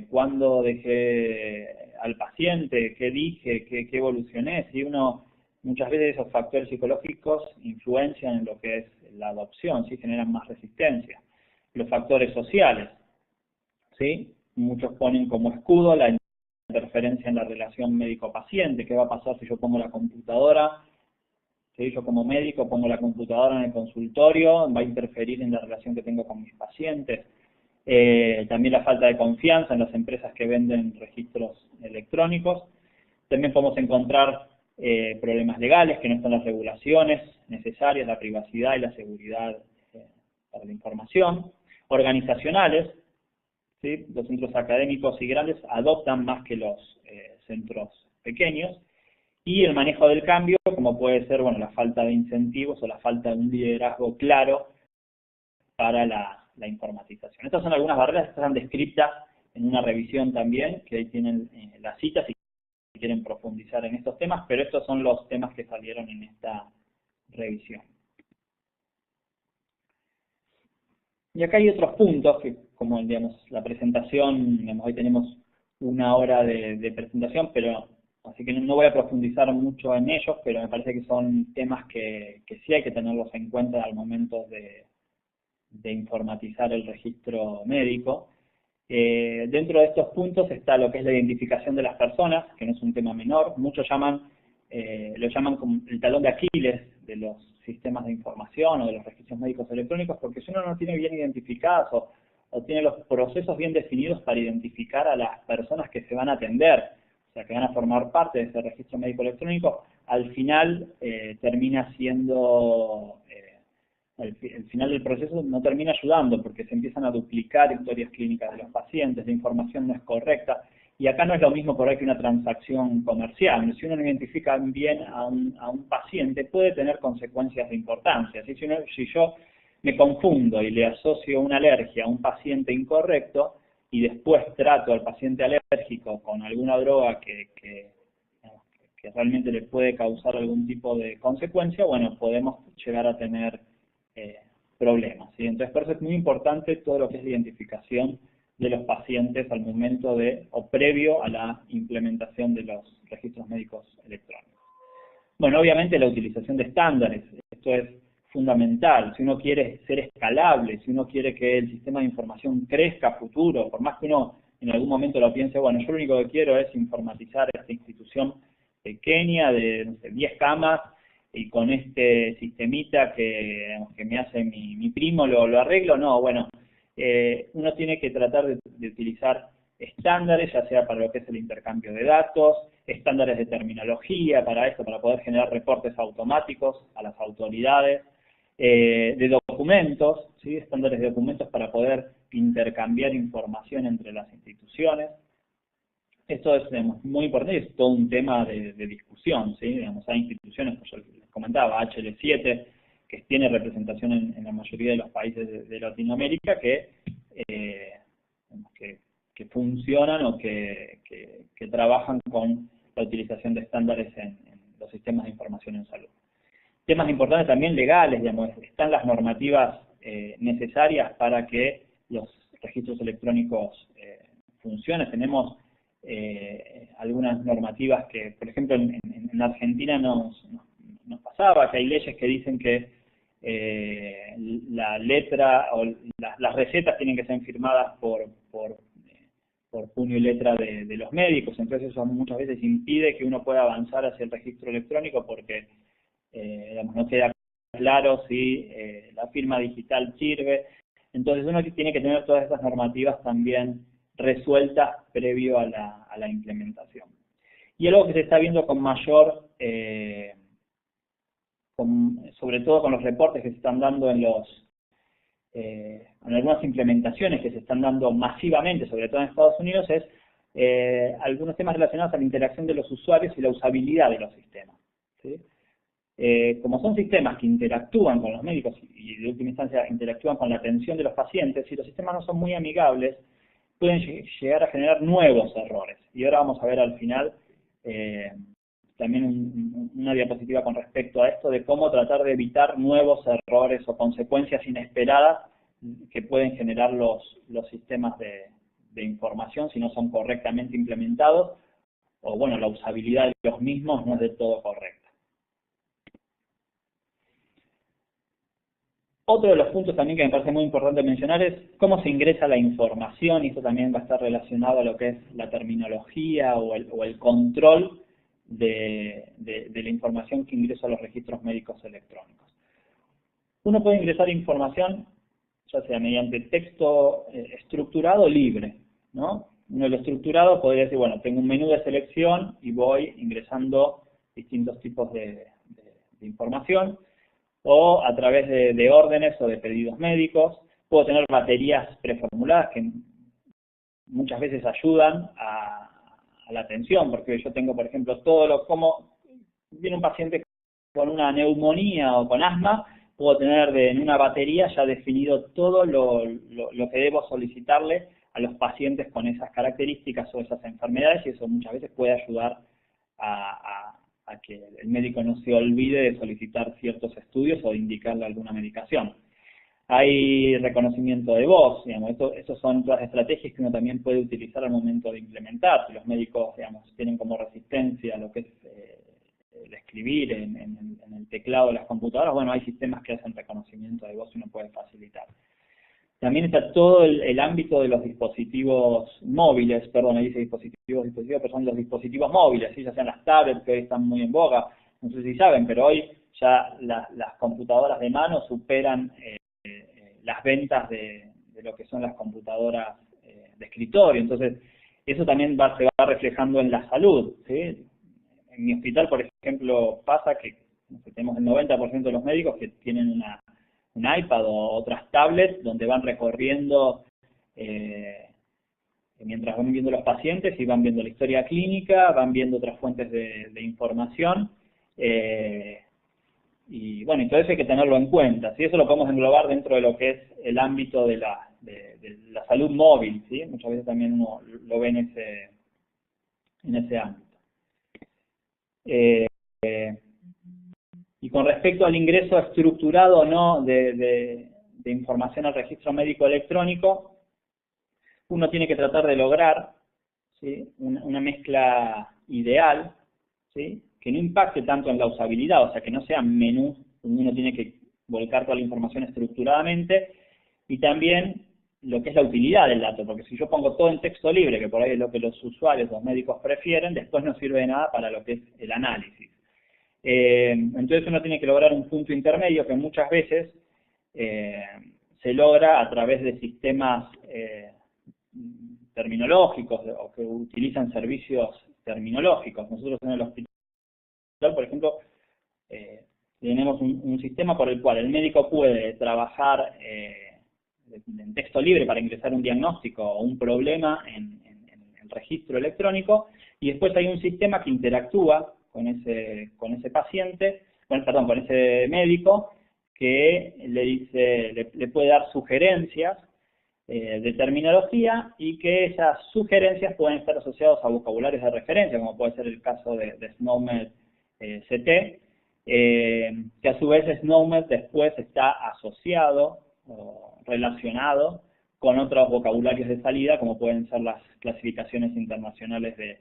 cuándo dejé al paciente, qué dije, qué evolucioné. ¿Sí? Muchas veces esos factores psicológicos influencian en lo que es la adopción, ¿sí?, generan más resistencia. Los factores sociales, ¿sí? Muchos ponen como escudo la interferencia en la relación médico-paciente. ¿Qué va a pasar si yo pongo la computadora? ¿Sí? Yo como médico pongo la computadora en el consultorio, va a interferir en la relación que tengo con mis pacientes. También la falta de confianza en las empresas que venden registros electrónicos. También podemos encontrar problemas legales, que no están las regulaciones necesarias, la privacidad y la seguridad para la información. Organizacionales, ¿sí? Los centros académicos y grandes adoptan más que los centros pequeños. Y el manejo del cambio, como puede ser, bueno, la falta de incentivos o la falta de un liderazgo claro para la informatización. Estas son algunas barreras que están descritas en una revisión también, que ahí tienen las citas si quieren profundizar en estos temas, pero estos son los temas que salieron en esta revisión. Y acá hay otros puntos que, como digamos, la presentación, digamos, hoy tenemos una hora de presentación, pero así que no voy a profundizar mucho en ellos, pero me parece que son temas que sí hay que tenerlos en cuenta al momento de informatizar el registro médico. Dentro de estos puntos está lo que es la identificación de las personas, que no es un tema menor. Muchos lo llaman como el talón de Aquiles de los sistemas de información o de los registros médicos electrónicos, porque si uno no tiene bien identificadas o tiene los procesos bien definidos para identificar a las personas que se van a atender, o sea, que van a formar parte de ese registro médico electrónico, al final termina siendo... el final del proceso no termina ayudando porque se empiezan a duplicar historias clínicas de los pacientes, la información no es correcta, y acá no es lo mismo por ahí que una transacción comercial. Si uno no identifica bien a un paciente, puede tener consecuencias de importancia. Si yo me confundo y le asocio una alergia a un paciente incorrecto y después trato al paciente alérgico con alguna droga que realmente le puede causar algún tipo de consecuencia, bueno, podemos llegar a tener problemas, ¿sí? Entonces, por eso es muy importante todo lo que es la identificación de los pacientes al momento o previo a la implementación de los registros médicos electrónicos. Bueno, obviamente la utilización de estándares, esto es fundamental. Si uno quiere ser escalable, si uno quiere que el sistema de información crezca a futuro, por más que uno en algún momento lo piense, bueno, yo lo único que quiero es informatizar esta institución pequeña de, no sé, 10 camas, y con este sistemita que me hace mi primo lo arreglo. No, bueno, uno tiene que tratar de utilizar estándares, ya sea para lo que es el intercambio de datos, estándares de terminología para esto, para poder generar reportes automáticos a las autoridades, de documentos, ¿sí? Estándares de documentos para poder intercambiar información entre las instituciones. Esto es, digamos, muy importante, es todo un tema de discusión, ¿sí? Digamos, hay instituciones, como yo les comentaba, HL7, que tiene representación en la mayoría de los países de Latinoamérica, que funcionan o que trabajan con la utilización de estándares en los sistemas de información en salud. Temas importantes también legales, digamos, están las normativas necesarias para que los registros electrónicos funcionen. Tenemos algunas normativas que, por ejemplo, en Argentina nos pasaba que hay leyes que dicen que la letra o las recetas tienen que ser firmadas por puño y letra de los médicos, entonces eso muchas veces impide que uno pueda avanzar hacia el registro electrónico porque digamos, no queda claro si la firma digital sirve. Entonces uno tiene que tener todas estas normativas también resueltas previo a la implementación. Y algo que se está viendo con mayor, sobre todo con los reportes que se están dando en algunas implementaciones que se están dando masivamente, sobre todo en Estados Unidos, es algunos temas relacionados a la interacción de los usuarios y la usabilidad de los sistemas, ¿sí? Como son sistemas que interactúan con los médicos y de última instancia interactúan con la atención de los pacientes, si los sistemas no son muy amigables, pueden llegar a generar nuevos errores. Y ahora vamos a ver al final también una diapositiva con respecto a esto de cómo tratar de evitar nuevos errores o consecuencias inesperadas que pueden generar los sistemas de información si no son correctamente implementados, o bueno, la usabilidad de los mismos no es del todo correcta. Otro de los puntos también que me parece muy importante mencionar es cómo se ingresa la información, y esto también va a estar relacionado a lo que es la terminología o el control de la información que ingresa a los registros médicos electrónicos. Uno puede ingresar información, ya sea mediante texto estructurado o libre, ¿no? Uno lo estructurado podría decir, bueno, tengo un menú de selección y voy ingresando distintos tipos de información, o a través de órdenes o de pedidos médicos. Puedo tener baterías preformuladas que muchas veces ayudan a la atención, porque yo tengo, por ejemplo, como viene un paciente con una neumonía o con asma, puedo tener en una batería ya definido todo lo que debo solicitarle a los pacientes con esas características o esas enfermedades, y eso muchas veces puede ayudar a que el médico no se olvide de solicitar ciertos estudios o de indicarle alguna medicación. Hay reconocimiento de voz, digamos, estos son todas estrategias que uno también puede utilizar al momento de implementar. Si los médicos, digamos, tienen como resistencia lo que es el escribir en el teclado de las computadoras, bueno, hay sistemas que hacen reconocimiento de voz y uno puede facilitar. También está todo el ámbito de los dispositivos móviles, perdón, ahí dice dispositivos, pero son los dispositivos móviles, ¿sí? Ya sean las tablets, que hoy están muy en boga, no sé si saben, pero hoy ya las computadoras de mano superan las ventas de lo que son las computadoras de escritorio. Entonces, eso también se va reflejando en la salud, ¿sí? En mi hospital, por ejemplo, pasa que tenemos el 90% de los médicos que tienen un iPad o otras tablets donde van recorriendo mientras van viendo los pacientes y van viendo la historia clínica, van viendo otras fuentes de información, y bueno, y todo eso hay que tenerlo en cuenta, ¿sí? Eso lo podemos englobar dentro de lo que es el ámbito de la salud móvil, ¿sí? Muchas veces también uno lo ve en ese ámbito. Y con respecto al ingreso estructurado o no de información al registro médico electrónico, uno tiene que tratar de lograr, ¿sí?, una mezcla ideal, ¿sí?, que no impacte tanto en la usabilidad, o sea, que no sean menús donde uno tiene que volcar toda la información estructuradamente, y también lo que es la utilidad del dato, porque si yo pongo todo en texto libre, que por ahí es lo que los usuarios, los médicos prefieren, después no sirve de nada para lo que es el análisis. Entonces uno tiene que lograr un punto intermedio que muchas veces se logra a través de sistemas terminológicos o que utilizan servicios terminológicos. Nosotros en el hospital, por ejemplo, tenemos un sistema por el cual el médico puede trabajar en texto libre para ingresar un diagnóstico o un problema en el registro electrónico, y después hay un sistema que interactúa con ese paciente, perdón, con ese médico, que le puede dar sugerencias de terminología, y que esas sugerencias pueden estar asociadas a vocabularios de referencia, como puede ser el caso de SNOMED CT, que a su vez SNOMED después está asociado o relacionado con otros vocabularios de salida, como pueden ser las clasificaciones internacionales de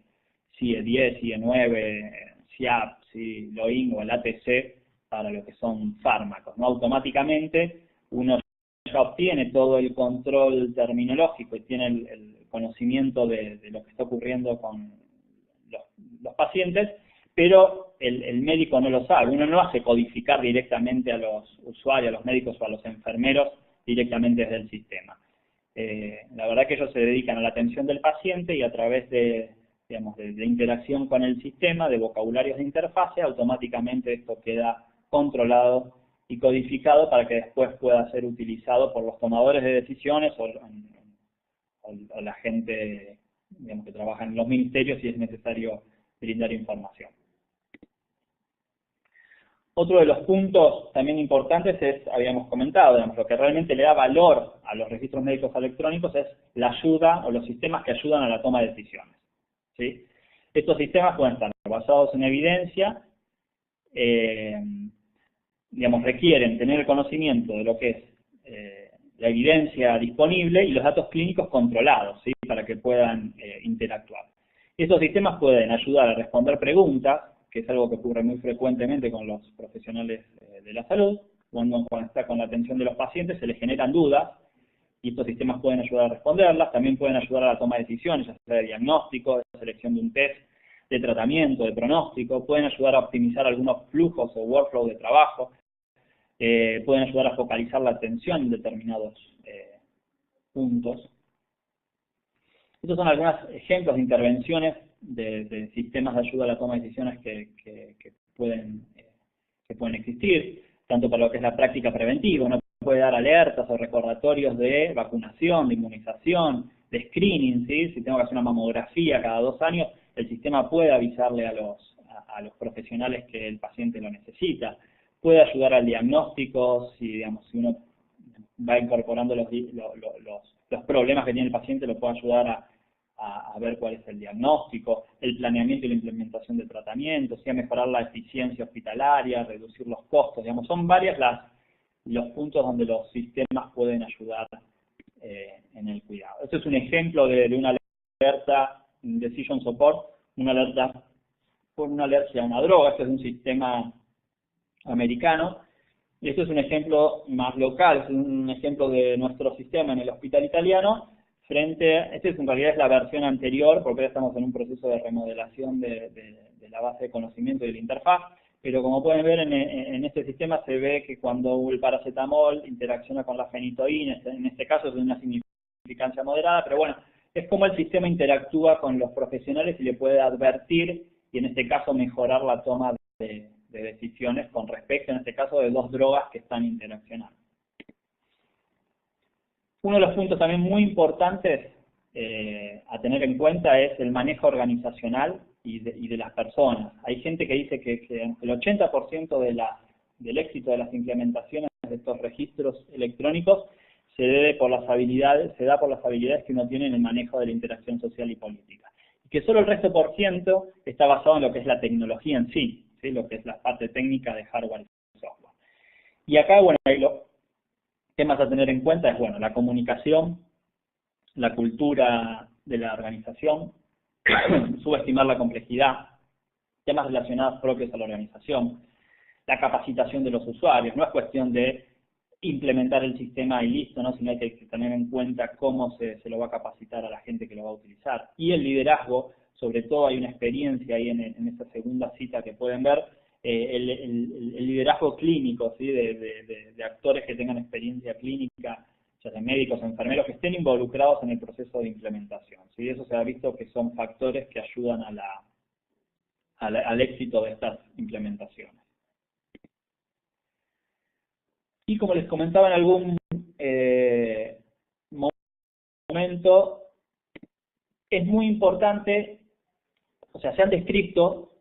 CIE 10, CIE 9, CIAP, ¿sí?, LOIN o el ATC para lo que son fármacos, ¿no? Automáticamente uno ya obtiene todo el control terminológico y tiene el conocimiento de lo que está ocurriendo con los pacientes, pero el médico no lo sabe. Uno no hace codificar directamente a los usuarios, a los médicos o a los enfermeros directamente desde el sistema. La verdad que ellos se dedican a la atención del paciente, y a través de interacción con el sistema, de vocabularios de interfase, automáticamente esto queda controlado y codificado para que después pueda ser utilizado por los tomadores de decisiones o la gente, digamos, que trabaja en los ministerios, si es necesario brindar información. Otro de los puntos también importantes es, habíamos comentado, digamos, lo que realmente le da valor a los registros médicos electrónicos es la ayuda o los sistemas que ayudan a la toma de decisiones, ¿sí? Estos sistemas pueden estar basados en evidencia, digamos, requieren tener el conocimiento de lo que es la evidencia disponible y los datos clínicos controlados, ¿sí?, para que puedan interactuar. Estos sistemas pueden ayudar a responder preguntas, que es algo que ocurre muy frecuentemente con los profesionales de la salud. Cuando está con la atención de los pacientes se les generan dudas, y estos sistemas pueden ayudar a responderlas. También pueden ayudar a la toma de decisiones, ya sea de diagnóstico, de selección de un test, de tratamiento, de pronóstico. Pueden ayudar a optimizar algunos flujos o workflow de trabajo. Pueden ayudar a focalizar la atención en determinados puntos. Estos son algunos ejemplos de intervenciones de sistemas de ayuda a la toma de decisiones que pueden existir, tanto para lo que es la práctica preventiva. Uno puede dar alertas o recordatorios de vacunación, de inmunización, de screening, ¿sí? Si tengo que hacer una mamografía cada 2 años, el sistema puede avisarle a los profesionales que el paciente lo necesita. Puede ayudar al diagnóstico, si uno va incorporando los problemas que tiene el paciente, lo puede ayudar a ver cuál es el diagnóstico, el planeamiento y la implementación de tratamientos, a mejorar la eficiencia hospitalaria, reducir los costos. Son varias los puntos donde los sistemas pueden ayudar en el cuidado. Este es un ejemplo de una alerta Decision Support, una alerta por una alergia a una droga. Este es un sistema americano. Y esto es un ejemplo más local, es un ejemplo de nuestro sistema en el hospital italiano, este en realidad es la versión anterior, porque ahora estamos en un proceso de remodelación de la base de conocimiento y de la interfaz, pero como pueden ver en este sistema se ve que cuando el paracetamol interacciona con la fenitoína, en este caso es de una significancia moderada, pero bueno, es como el sistema interactúa con los profesionales y le puede advertir, y en este caso mejorar la toma de decisiones con respecto, en este caso, de dos drogas que están interaccionando. Uno de los puntos también muy importantes a tener en cuenta es el manejo organizacional y de las personas. Hay gente que dice que el 80% del éxito de las implementaciones de estos registros electrónicos se da por las habilidades que uno tiene en el manejo de la interacción social y política. Y que solo el resto por ciento está basado en lo que es la tecnología en sí, lo que es la parte técnica de hardware y software. Y acá, bueno, los temas a tener en cuenta es, bueno, la comunicación, la cultura de la organización, subestimar la complejidad, temas relacionados propios a la organización, la capacitación de los usuarios. No es cuestión de implementar el sistema y listo, ¿no? Sino hay que tener en cuenta cómo se lo va a capacitar a la gente que lo va a utilizar. Y el liderazgo, sobre todo hay una experiencia ahí en esta segunda cita que pueden ver, el liderazgo clínico, ¿sí? de actores que tengan experiencia clínica, ya sea médicos o enfermeros, que estén involucrados en el proceso de implementación. ¿Sí? Eso se ha visto que son factores que ayudan al éxito de estas implementaciones. Y como les comentaba en algún momento, es muy importante, o sea, se han descrito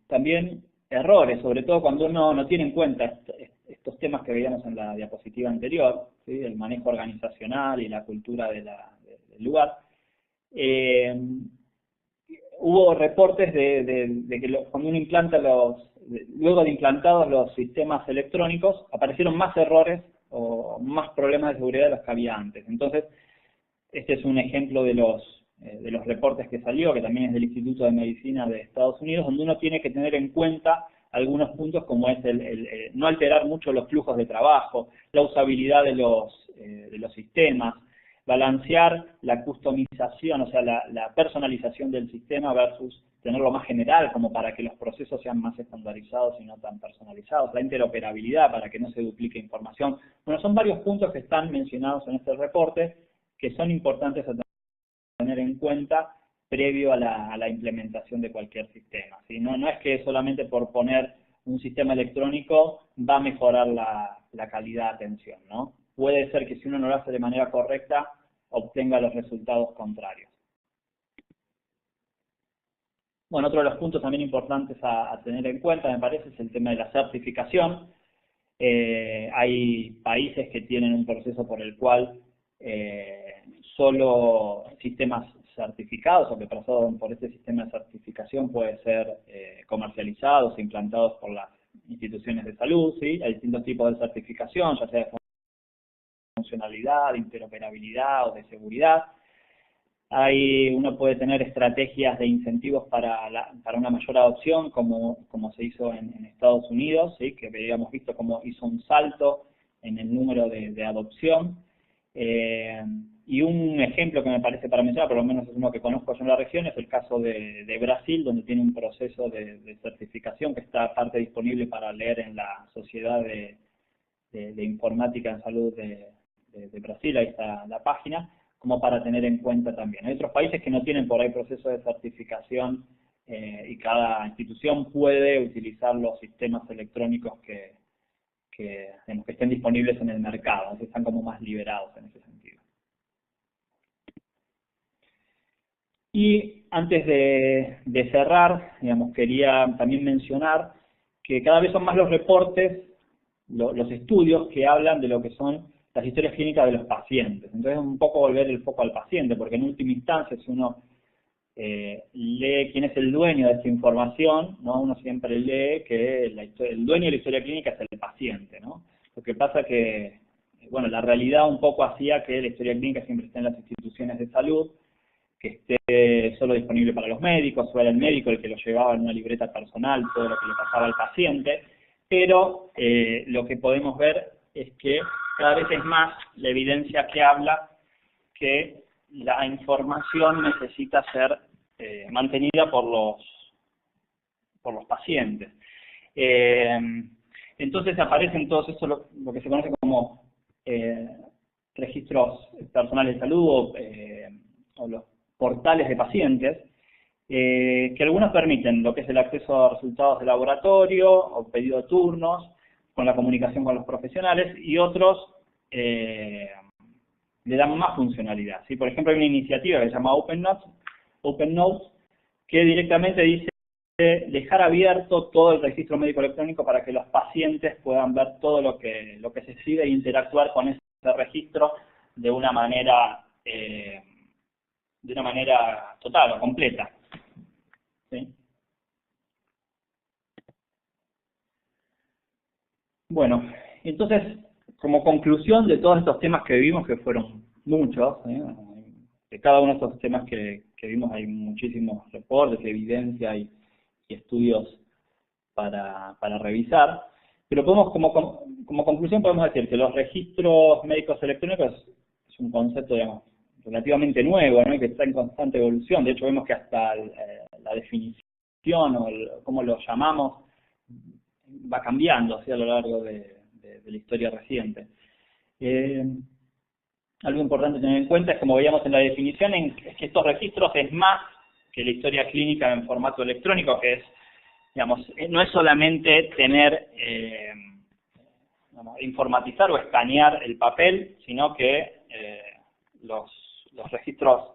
también errores, sobre todo cuando uno no tiene en cuenta estos temas que veíamos en la diapositiva anterior, ¿sí? El manejo organizacional y la cultura del lugar. Hubo reportes de que cuando uno implanta luego de implantados los sistemas electrónicos, aparecieron más errores o más problemas de seguridad de los que había antes. Entonces, este es un ejemplo de los reportes que salió, que también es del Instituto de Medicina de Estados Unidos, donde uno tiene que tener en cuenta algunos puntos como es no alterar mucho los flujos de trabajo, la usabilidad de los sistemas, balancear la customización, o sea, la personalización del sistema versus tenerlo más general, como para que los procesos sean más estandarizados y no tan personalizados, la interoperabilidad para que no se duplique información. Bueno, son varios puntos que están mencionados en este reporte que son importantes a tener en cuenta previo a la implementación de cualquier sistema, ¿sí? No es que solamente por poner un sistema electrónico va a mejorar la calidad de atención, ¿no? Puede ser que si uno no lo hace de manera correcta, obtenga los resultados contrarios. Bueno, otro de los puntos también importantes a tener en cuenta, me parece, es el tema de la certificación. Hay países que tienen un proceso por el cual solo sistemas certificados o que pasaron por este sistema de certificación pueden ser comercializados e implantados por las instituciones de salud, ¿sí? Hay distintos tipos de certificación, ya sea de funcionalidad, de interoperabilidad o de seguridad. Uno puede tener estrategias de incentivos para una mayor adopción, como se hizo en Estados Unidos, ¿sí? Que habíamos visto cómo hizo un salto en el número de adopción. Y un ejemplo que me parece para mencionar, por lo menos es uno que conozco yo en la región, es el caso de Brasil, donde tiene un proceso de certificación que está aparte disponible para leer en la Sociedad de Informática en Salud de Brasil, ahí está la página, como para tener en cuenta también. Hay otros países que no tienen por ahí proceso de certificación y cada institución puede utilizar los sistemas electrónicos que estén disponibles en el mercado, entonces están como más liberados en ese sentido. Y antes de cerrar, digamos, quería también mencionar que cada vez son más los reportes, los estudios que hablan de lo que son las historias clínicas de los pacientes. Entonces, un poco volver el foco al paciente, porque en última instancia, si uno lee quién es el dueño de esta información, ¿no? Uno siempre lee que el dueño de la historia clínica es el paciente, ¿no? Lo que pasa que, bueno, la realidad un poco hacía que la historia clínica siempre esté en las instituciones de salud, que esté solo disponible para los médicos, o era el médico el que lo llevaba en una libreta personal, todo lo que le pasaba al paciente, pero lo que podemos ver es que cada vez es más la evidencia que habla que la información necesita ser mantenida por los pacientes. Entonces aparecen todos estos, lo que se conoce como registros personales de salud o los portales de pacientes, que algunos permiten lo que es el acceso a resultados de laboratorio o pedido de turnos, con la comunicación con los profesionales, y otros le dan más funcionalidad, ¿sí? Por ejemplo, hay una iniciativa que se llama Open Notes, que directamente dice dejar abierto todo el registro médico electrónico para que los pacientes puedan ver todo lo que se sigue e interactuar con ese registro de una manera total o completa, ¿sí? Bueno, entonces, como conclusión de todos estos temas que vimos, que fueron muchos, de cada uno de estos temas que vimos hay muchísimos reportes, evidencia y estudios para revisar, pero podemos, como conclusión podemos decir que los registros médicos electrónicos es un concepto, digamos, relativamente nuevo, ¿no? Y que está en constante evolución. De hecho, vemos que hasta la definición o cómo lo llamamos va cambiando, ¿sí? A lo largo de la historia reciente. Algo importante tener en cuenta es, como veíamos en la definición, es que estos registros es más que la historia clínica en formato electrónico, que es, digamos, no es solamente tener, informatizar o escanear el papel, sino que los registros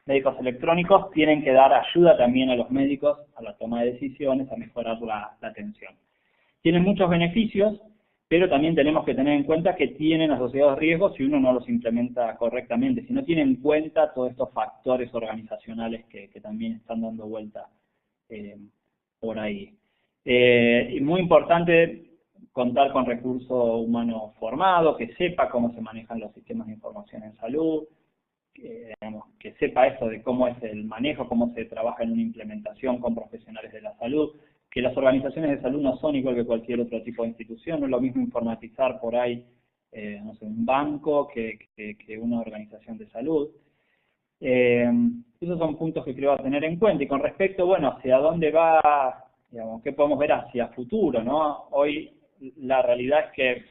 médicos electrónicos tienen que dar ayuda también a los médicos a la toma de decisiones, a mejorar la atención. Tienen muchos beneficios, pero también tenemos que tener en cuenta que tienen asociados riesgos si uno no los implementa correctamente, si no tiene en cuenta todos estos factores organizacionales que también están dando vuelta por ahí. Y muy importante contar con recurso humano formado, que sepa cómo se manejan los sistemas de información en salud, que sepa esto de cómo es el manejo, cómo se trabaja en una implementación con profesionales de la salud, que las organizaciones de salud no son igual que cualquier otro tipo de institución, no es lo mismo informatizar por ahí, no sé, un banco que una organización de salud. Esos son puntos que creo a tener en cuenta. Y con respecto, bueno, hacia dónde va, digamos, qué podemos ver hacia futuro, ¿no? Hoy la realidad es que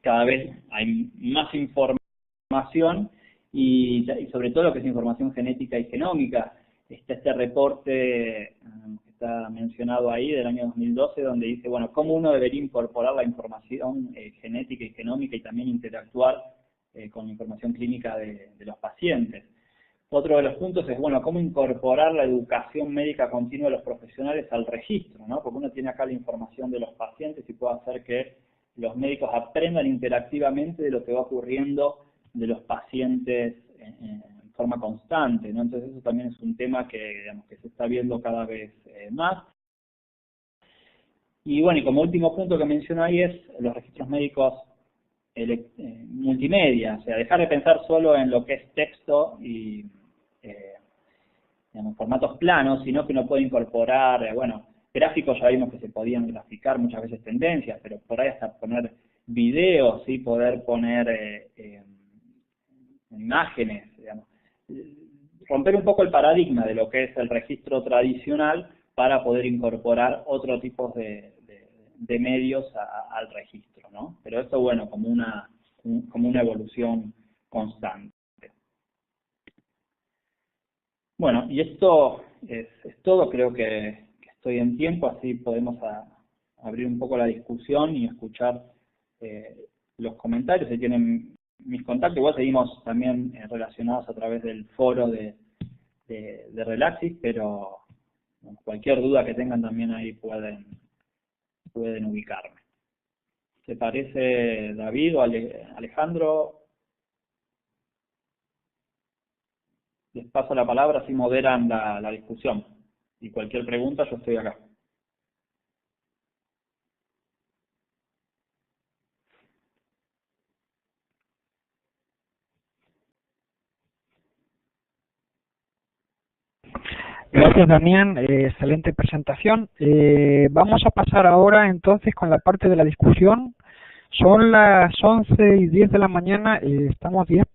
cada vez hay más información y sobre todo lo que es información genética y genómica. Está este reporte que está mencionado ahí del año 2012, donde dice, bueno, cómo uno debería incorporar la información genética y genómica y también interactuar con la información clínica de los pacientes. Otro de los puntos es, bueno, cómo incorporar la educación médica continua de los profesionales al registro, ¿no? Porque uno tiene acá la información de los pacientes y puede hacer que los médicos aprendan interactivamente de lo que va ocurriendo de los pacientes en forma constante, ¿no? Entonces eso también es un tema que, digamos, que se está viendo cada vez más. Y bueno, y como último punto que menciono ahí es los registros médicos multimedia, o sea, dejar de pensar solo en lo que es texto y digamos, formatos planos, sino que uno puede incorporar, bueno, gráficos ya vimos que se podían graficar muchas veces tendencias, pero por ahí hasta poner videos, ¿sí? Poder poner imágenes, digamos, romper un poco el paradigma de lo que es el registro tradicional para poder incorporar otro tipo de medios al registro, ¿no? Pero esto, bueno, como una evolución constante. Bueno, y esto es todo, creo que estoy en tiempo, así podemos abrir un poco la discusión y escuchar los comentarios. Si tienen mis contactos, igual seguimos también relacionados a través del foro de Relaxis, pero bueno, cualquier duda que tengan también ahí pueden ubicarme. ¿Te parece, David o Alejandro? Les paso la palabra, así moderan la discusión. Y cualquier pregunta, yo estoy acá. gracias, Damián. Excelente presentación. Vamos a pasar ahora entonces con la parte de la discusión. Son las 11:10 de la mañana, estamos 10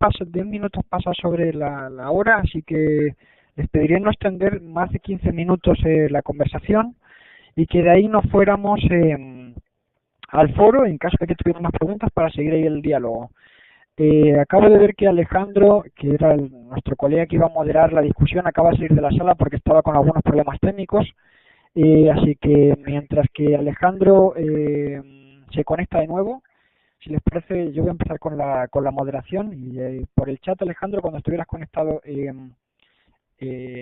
minutos pasados sobre la hora, así que les pediría no extender más de 15 minutos la conversación y que de ahí nos fuéramos al foro en caso de que tuvieran más preguntas para seguir ahí el diálogo. Acabo de ver que Alejandro, que era nuestro colega que iba a moderar la discusión, acaba de salir de la sala porque estaba con algunos problemas técnicos, así que mientras que Alejandro se conecta de nuevo, si les parece, yo voy a empezar con la moderación y por el chat, Alejandro, cuando estuvieras conectado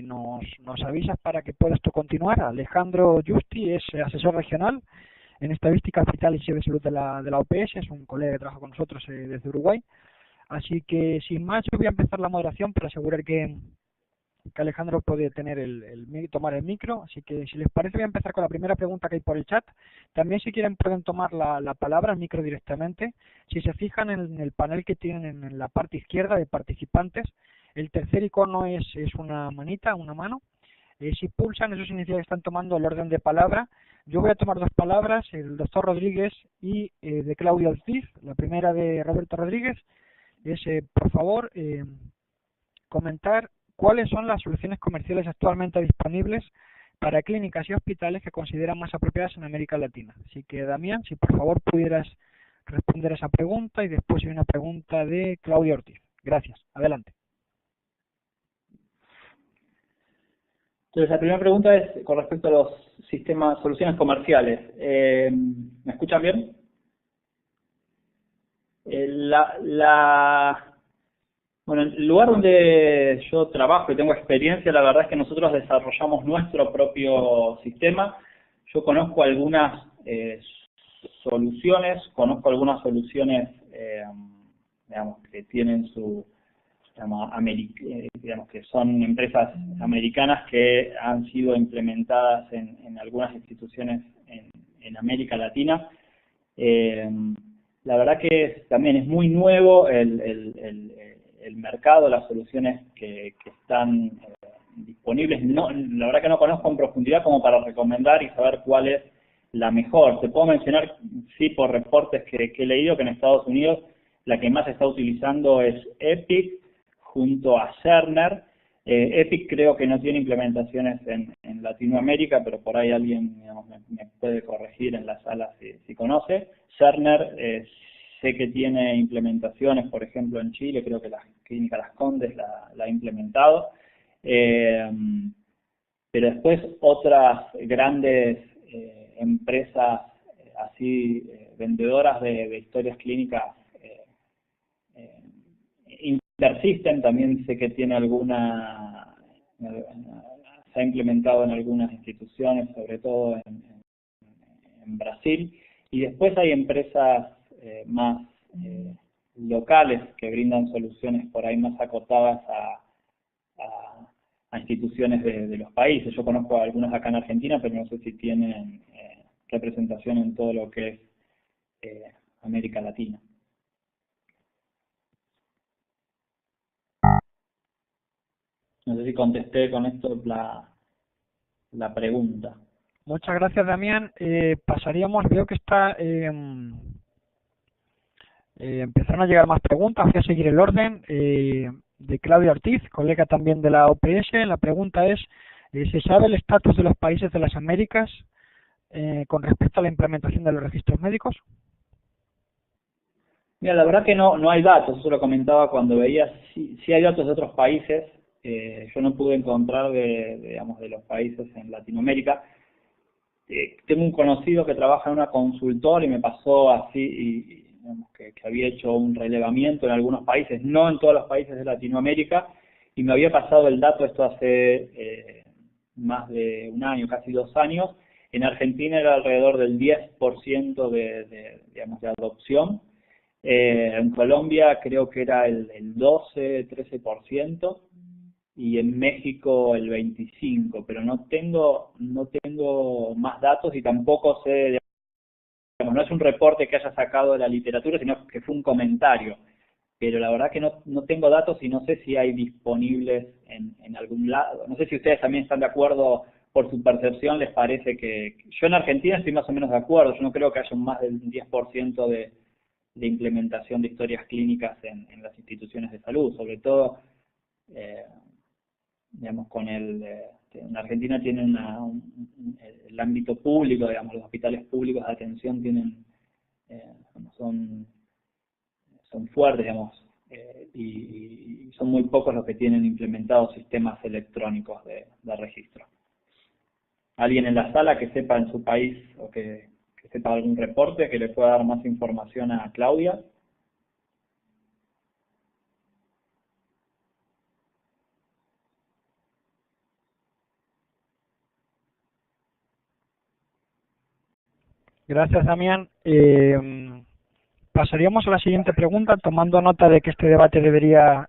nos avisas para que puedas tú continuar. Alejandro Justi es asesor regional en estadística hospital y de salud de la OPS, es un colega que trabaja con nosotros desde Uruguay. Así que sin más, yo voy a empezar la moderación para asegurar que Alejandro puede tener tomar el micro, así que si les parece voy a empezar con la primera pregunta que hay por el chat. También si quieren pueden tomar la palabra, el micro directamente. Si se fijan en el panel que tienen en la parte izquierda de participantes, el tercer icono es una manita, una mano. Si pulsan, eso significa que están tomando el orden de palabra. Yo voy a tomar dos palabras, el doctor Rodríguez y de Claudia Ortiz. La primera de Roberto Rodríguez es, por favor, comentar cuáles son las soluciones comerciales actualmente disponibles para clínicas y hospitales que consideran más apropiadas en América Latina. Así que, Damián, si por favor pudieras responder a esa pregunta y después hay una pregunta de Claudia Ortiz. Gracias. Adelante. Entonces, la primera pregunta es con respecto a los sistemas, soluciones comerciales. ¿Me escuchan bien? Bueno, en el lugar donde yo trabajo y tengo experiencia, la verdad es que nosotros desarrollamos nuestro propio sistema. Yo conozco algunas soluciones, digamos, que tienen digamos que son empresas americanas que han sido implementadas en algunas instituciones en América Latina. La verdad que también es muy nuevo el mercado, las soluciones que están disponibles. La verdad que no conozco en profundidad como para recomendar y saber cuál es la mejor. Te puedo mencionar, sí, por reportes que he leído, que en Estados Unidos la que más se está utilizando es Epic junto a Cerner. Epic creo que no tiene implementaciones en Latinoamérica, pero por ahí alguien, digamos, me puede corregir en la sala si conoce. Cerner sé que tiene implementaciones, por ejemplo, en Chile, creo que la Clínica Las Condes la ha implementado. Pero después otras grandes empresas así vendedoras de historias clínicas, Intersystem también sé que tiene se ha implementado en algunas instituciones, sobre todo en Brasil, y después hay empresas más locales que brindan soluciones por ahí más acotadas a instituciones de los países. Yo conozco algunas acá en Argentina, pero no sé si tienen representación en todo lo que es América Latina. No sé si contesté con esto la pregunta. Muchas gracias, Damián. Pasaríamos, veo que empezaron a llegar más preguntas, voy a seguir el orden. De Claudia Ortiz, colega también de la OPS, la pregunta es, ¿se sabe el estatus de los países de las Américas con respecto a la implementación de los registros médicos? Mira, la verdad que no hay datos, eso lo comentaba cuando veía, sí hay datos de otros países. Yo no pude encontrar digamos, de los países en Latinoamérica. Tengo un conocido que trabaja en una consultora y me pasó así, digamos, que había hecho un relevamiento en algunos países, no en todos los países de Latinoamérica, y me había pasado el dato, esto hace más de un año, casi 2 años. En Argentina era alrededor del 10% digamos, de adopción. En Colombia creo que era el 12-13%. Y en México el 25%, pero no tengo más datos y tampoco sé, digamos, no es un reporte que haya sacado de la literatura, sino que fue un comentario. pero la verdad que no tengo datos y no sé si hay disponibles en algún lado. No sé si ustedes también están de acuerdo, por su percepción, les parece que... Yo en Argentina estoy más o menos de acuerdo, yo no creo que haya más del 10% de implementación de historias clínicas en las instituciones de salud, sobre todo, digamos, en Argentina tienen el ámbito público, digamos, los hospitales públicos de atención tienen, son fuertes, digamos, y son muy pocos los que tienen implementados sistemas electrónicos de registro. ¿Alguien en la sala que sepa en su país o que sepa algún reporte que le pueda dar más información a Claudia? Gracias, Damián. Pasaríamos a la siguiente pregunta, tomando nota de que este debate debería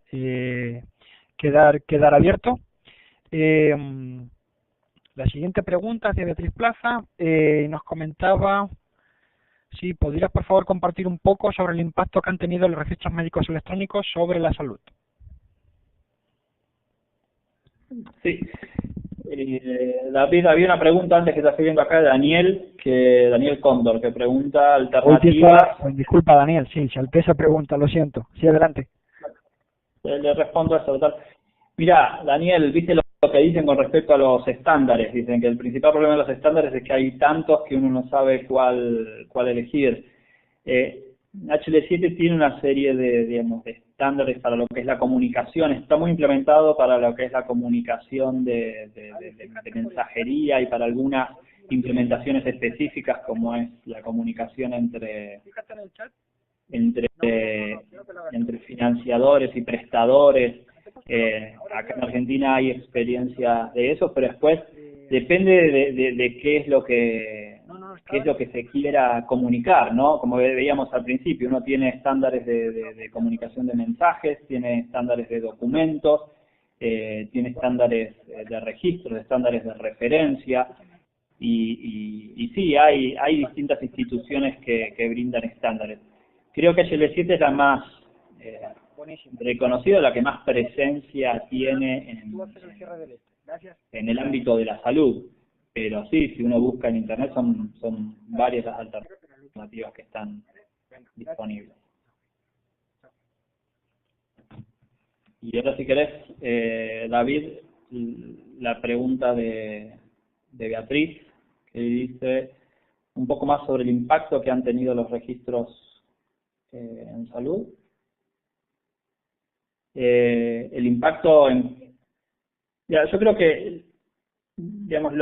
quedar abierto. La siguiente pregunta es de Beatriz Plaza. Nos comentaba si podrías, por favor, compartir un poco sobre el impacto que han tenido los registros médicos electrónicos sobre la salud. Sí. David, había una pregunta antes que está escribiendo acá de Daniel Cóndor, que pregunta alternativas. Disculpa, Daniel, sí, salté esa pregunta, lo siento. Sí, adelante. Le respondo a eso, tal. Mira, Daniel, viste lo que dicen con respecto a los estándares. Dicen que el principal problema de los estándares es que hay tantos que uno no sabe cuál elegir. HL7 tiene una serie de estándares para lo que es la comunicación, está muy implementado para lo que es la comunicación de mensajería y para algunas implementaciones específicas como es la comunicación entre financiadores y prestadores. Acá en Argentina hay experiencia de eso, pero después depende de qué es lo que se quiera comunicar, ¿no? Como veíamos al principio, uno tiene estándares de comunicación de mensajes, tiene estándares de documentos, tiene estándares de registro, estándares de referencia, y sí, hay distintas instituciones que brindan estándares. Creo que HL7 es la más reconocida, la que más presencia tiene en el ámbito de la salud. Pero sí, si uno busca en internet son varias las alternativas que están disponibles. Y ahora si querés, David, la pregunta de Beatriz, que dice un poco más sobre el impacto que han tenido los registros en salud. El impacto yo creo que, digamos,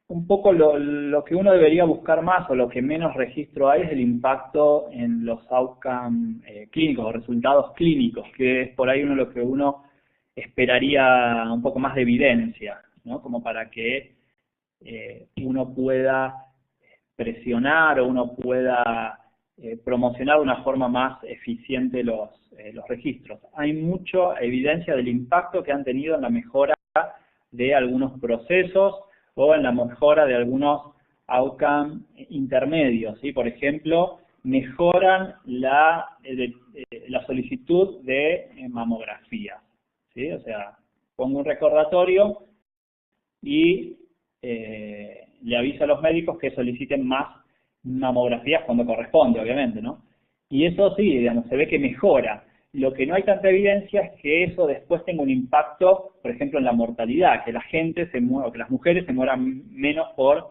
un poco lo que uno debería buscar más o lo que menos registro hay es el impacto en los outcomes clínicos o resultados clínicos, que es por ahí lo que uno esperaría un poco más de evidencia, ¿no? Como para que uno pueda presionar o uno pueda promocionar de una forma más eficiente los registros. Hay mucha evidencia del impacto que han tenido en la mejora de algunos procesos o en la mejora de algunos outcomes intermedios, ¿sí? Por ejemplo, mejoran la solicitud de mamografía, ¿sí? O sea, pongo un recordatorio y le aviso a los médicos que soliciten más mamografías cuando corresponde, obviamente, ¿no? Y eso sí, digamos, se ve que mejora. Lo que no hay tanta evidencia es que eso después tenga un impacto, por ejemplo, en la mortalidad, que la gente que las mujeres se mueran menos por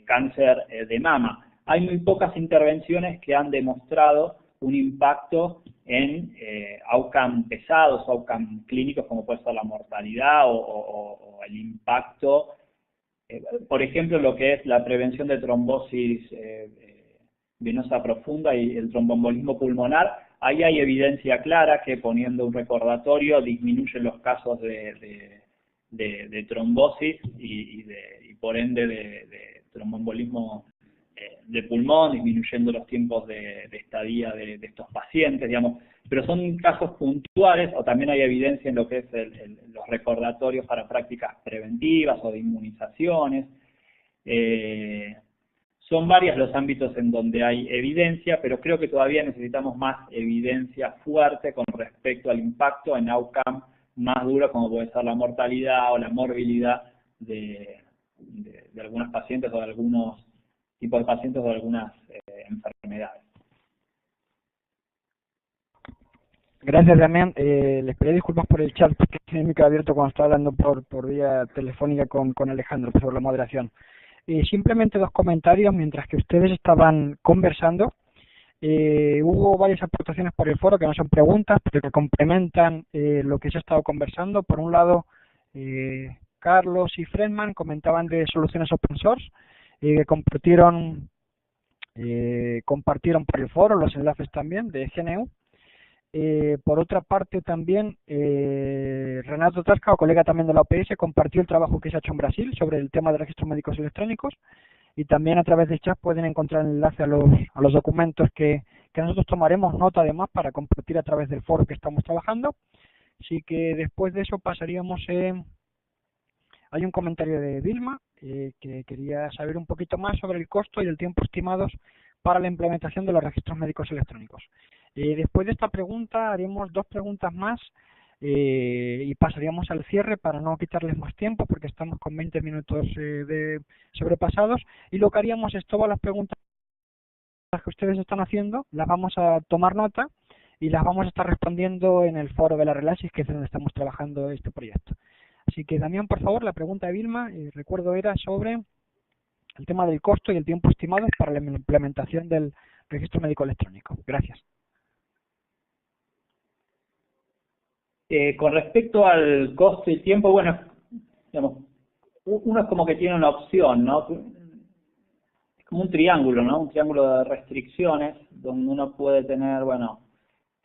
cáncer de mama. Hay muy pocas intervenciones que han demostrado un impacto en outcomes pesados, outcomes clínicos, como puede ser la mortalidad o el impacto, por ejemplo, lo que es la prevención de trombosis venosa profunda y el tromboembolismo pulmonar. Ahí hay evidencia clara que poniendo un recordatorio disminuyen los casos de trombosis y por ende de tromboembolismo de pulmón, disminuyendo los tiempos de estadía de estos pacientes, digamos. Pero son casos puntuales, o también hay evidencia en lo que es los recordatorios para prácticas preventivas o de inmunizaciones. Son varios los ámbitos en donde hay evidencia, pero creo que todavía necesitamos más evidencia fuerte con respecto al impacto en outcome más duro, como puede ser la mortalidad o la morbilidad de algunos pacientes o de algunos tipos de pacientes o de algunas enfermedades. Gracias, Damián. Les pedí disculpas por el chat porque tenía el micro abierto cuando estaba hablando por vía telefónica con Alejandro sobre la moderación. Simplemente dos comentarios mientras que ustedes estaban conversando. Hubo varias aportaciones por el foro que no son preguntas, pero que complementan lo que se ha estado conversando. Por un lado, Carlos y Fredman comentaban de soluciones open source, que compartieron por el foro los enlaces también de GNU. Por otra parte también Renato Tasca, colega también de la OPS, compartió el trabajo que se ha hecho en Brasil sobre el tema de registros médicos electrónicos, y también a través del chat pueden encontrar el enlace a los documentos que nosotros tomaremos nota además para compartir a través del foro que estamos trabajando. Así que después de eso pasaríamos, hay un comentario de Vilma que quería saber un poquito más sobre el costo y el tiempo estimados para la implementación de los registros médicos electrónicos. Después de esta pregunta haremos dos preguntas más y pasaríamos al cierre para no quitarles más tiempo porque estamos con 20 minutos sobrepasados, y lo que haríamos es todas las preguntas que ustedes están haciendo, las vamos a tomar nota y las vamos a estar respondiendo en el foro de la Relaxis, que es donde estamos trabajando este proyecto. Así que, Damián, por favor, la pregunta de Vilma, recuerdo, era sobre el tema del costo y el tiempo estimado para la implementación del registro médico electrónico. Gracias. Con respecto al costo y tiempo, bueno, digamos, uno es como que tiene una opción, ¿no? Es como un triángulo, ¿no? Un triángulo de restricciones, donde uno puede tener, bueno,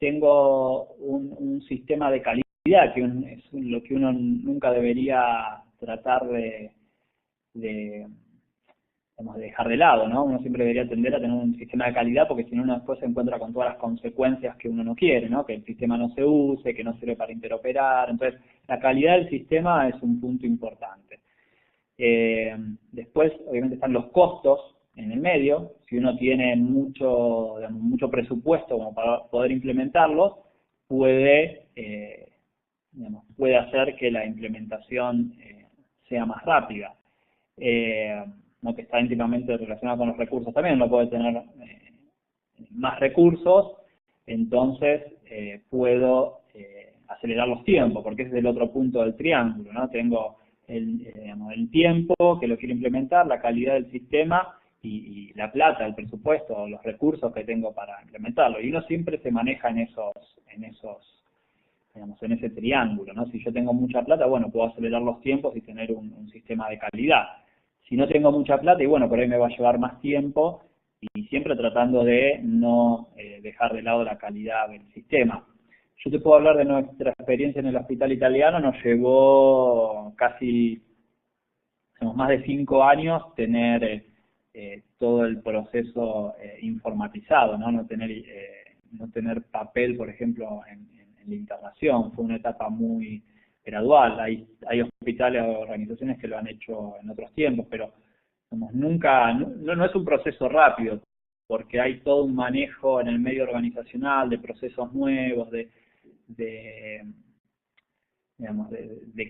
tengo un sistema de calidad, que es lo que uno nunca debería tratar de dejar de lado, ¿no? Uno siempre debería tender a tener un sistema de calidad, porque si no, uno después se encuentra con todas las consecuencias que uno no quiere, ¿no? Que el sistema no se use, que no sirve para interoperar. Entonces, la calidad del sistema es un punto importante. Después, obviamente, están los costos en el medio. Si uno tiene mucho presupuesto como para poder implementarlos, puede hacer que la implementación sea más rápida. Que está íntimamente relacionado con los recursos también. Uno puede tener más recursos, entonces puedo acelerar los tiempos, porque ese es el otro punto del triángulo, ¿no? Tengo el tiempo que lo quiero implementar, la calidad del sistema y la plata, el presupuesto, los recursos que tengo para implementarlo. Y uno siempre se maneja en ese triángulo, ¿no? Si yo tengo mucha plata, bueno, puedo acelerar los tiempos y tener un sistema de calidad. Si no tengo mucha plata, y bueno, por ahí me va a llevar más tiempo, y siempre tratando de no dejar de lado la calidad del sistema. Yo te puedo hablar de nuestra experiencia en el hospital italiano. Nos llevó casi, más de 5 años tener todo el proceso informatizado, ¿no? No tener papel, por ejemplo, en la internación. Fue una etapa muy gradual. Hay hospitales o organizaciones que lo han hecho en otros tiempos, pero no es un proceso rápido, porque hay todo un manejo en el medio organizacional de procesos nuevos, de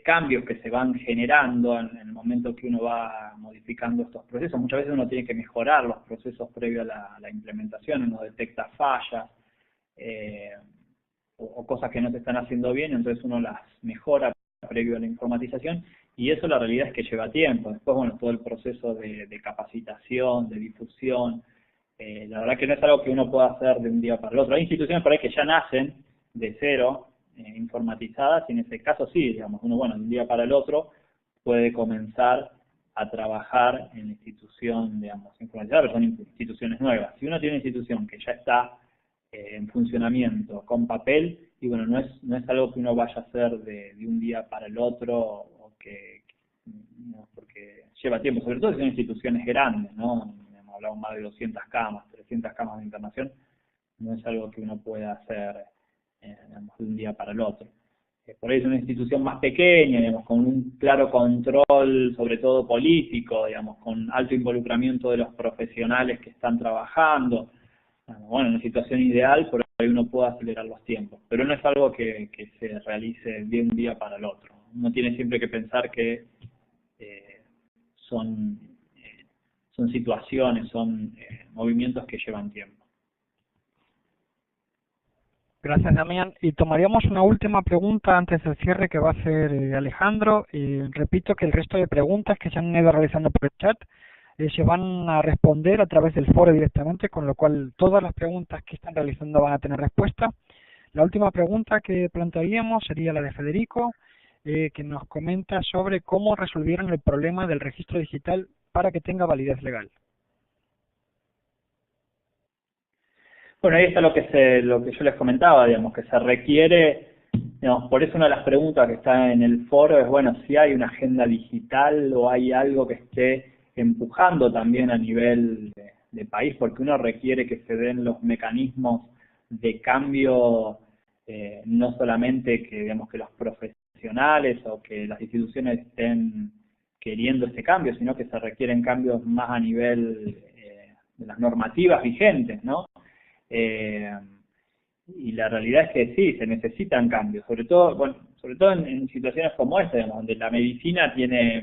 cambios que se van generando en el momento que uno va modificando estos procesos. Muchas veces uno tiene que mejorar los procesos previos a la implementación, uno detecta fallas o cosas que no se están haciendo bien, entonces uno las mejora previo a la informatización, y eso la realidad es que lleva tiempo. Después, bueno, todo el proceso de capacitación, de difusión, la verdad que no es algo que uno pueda hacer de un día para el otro. Hay instituciones por ahí que ya nacen de cero, informatizadas, y en ese caso sí, digamos, uno, bueno, de un día para el otro puede comenzar a trabajar en la institución, digamos, informatizada, pero son instituciones nuevas. Si uno tiene una institución que ya está en funcionamiento con papel, y bueno, no es algo que uno vaya a hacer de un día para el otro, o porque lleva tiempo, sobre todo si son instituciones grandes, ¿no? Hablamos más de 200 camas, 300 camas de internación. No es algo que uno pueda hacer de un día para el otro. por ahí es una institución más pequeña, digamos, con un claro control, sobre todo político, digamos, con alto involucramiento de los profesionales que están trabajando. Bueno, en una situación ideal, por ahí uno puede acelerar los tiempos, pero no es algo que se realice de un día para el otro. Uno tiene siempre que pensar que son, son situaciones, son movimientos que llevan tiempo. Gracias, Damián. Y tomaríamos una última pregunta antes del cierre que va a hacer Alejandro. Y repito que el resto de preguntas que se han ido realizando por el chat se van a responder a través del foro directamente, con lo cual todas las preguntas que están realizando van a tener respuesta. La última pregunta que plantearíamos sería la de Federico, que nos comenta sobre cómo resolvieron el problema del registro digital para que tenga validez legal. Bueno, ahí está lo que yo les comentaba, digamos, que se requiere, digamos, por eso una de las preguntas que está en el foro es, bueno, si hay una agenda digital o hay algo que esté empujando también a nivel de país, porque uno requiere que se den los mecanismos de cambio, no solamente que, digamos, que los profesionales o que las instituciones estén queriendo ese cambio, sino que se requieren cambios más a nivel de las normativas vigentes, ¿no? Y la realidad es que sí, se necesitan cambios, sobre todo en situaciones como esta, digamos, donde la medicina tiene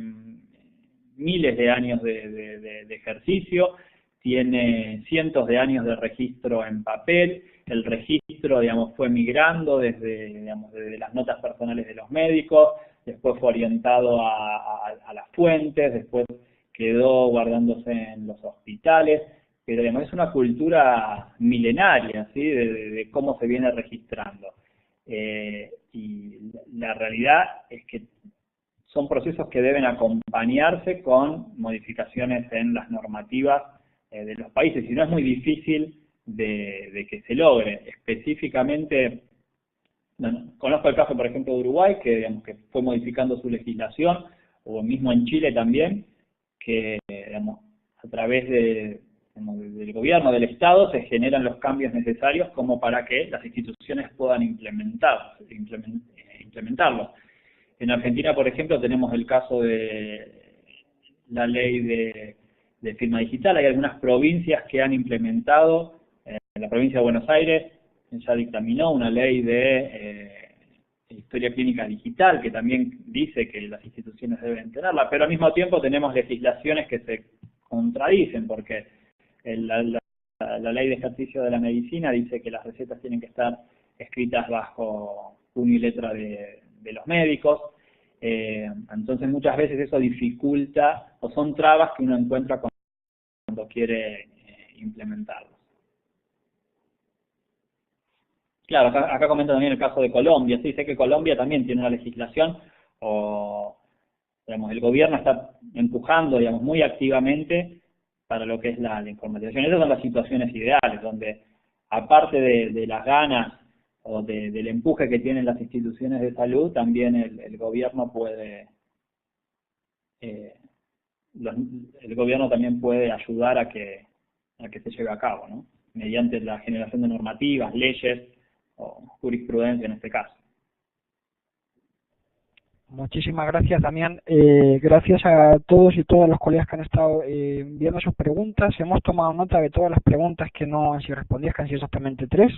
miles de años de ejercicio, tiene cientos de años de registro en papel, el registro, digamos, fue migrando desde las notas personales de los médicos, después fue orientado a las fuentes, después quedó guardándose en los hospitales, pero digamos, es una cultura milenaria, ¿sí? De cómo se viene registrando. Y la realidad es que son procesos que deben acompañarse con modificaciones en las normativas de los países, si no es muy difícil de que se logre. Específicamente, bueno, conozco el caso, por ejemplo, de Uruguay, que, digamos, que fue modificando su legislación, o mismo en Chile también, que, digamos, a través del gobierno, del Estado, se generan los cambios necesarios como para que las instituciones puedan implementarlos. En Argentina, por ejemplo, tenemos el caso de la ley de firma digital. Hay algunas provincias que han implementado, la provincia de Buenos Aires ya dictaminó una ley de historia clínica digital, que también dice que las instituciones deben tenerla, pero al mismo tiempo tenemos legislaciones que se contradicen, porque la ley de ejercicio de la medicina dice que las recetas tienen que estar escritas bajo puño y letra de los médicos, entonces muchas veces eso dificulta o son trabas que uno encuentra cuando quiere implementarlos. Claro, acá comenta también el caso de Colombia. Sí, sé que Colombia también tiene una legislación, o digamos, el gobierno está empujando, digamos, muy activamente para lo que es la informatización. Esas son las situaciones ideales, donde aparte de las ganas o del empuje que tienen las instituciones de salud, también el gobierno puede el gobierno también puede ayudar a que se lleve a cabo, ¿no? Mediante la generación de normativas, leyes o jurisprudencia en este caso. Muchísimas gracias, Damián. Gracias a todos y todas los colegas que han estado enviando sus preguntas. Hemos tomado nota de todas las preguntas que no han sido respondidas, que han sido exactamente 3.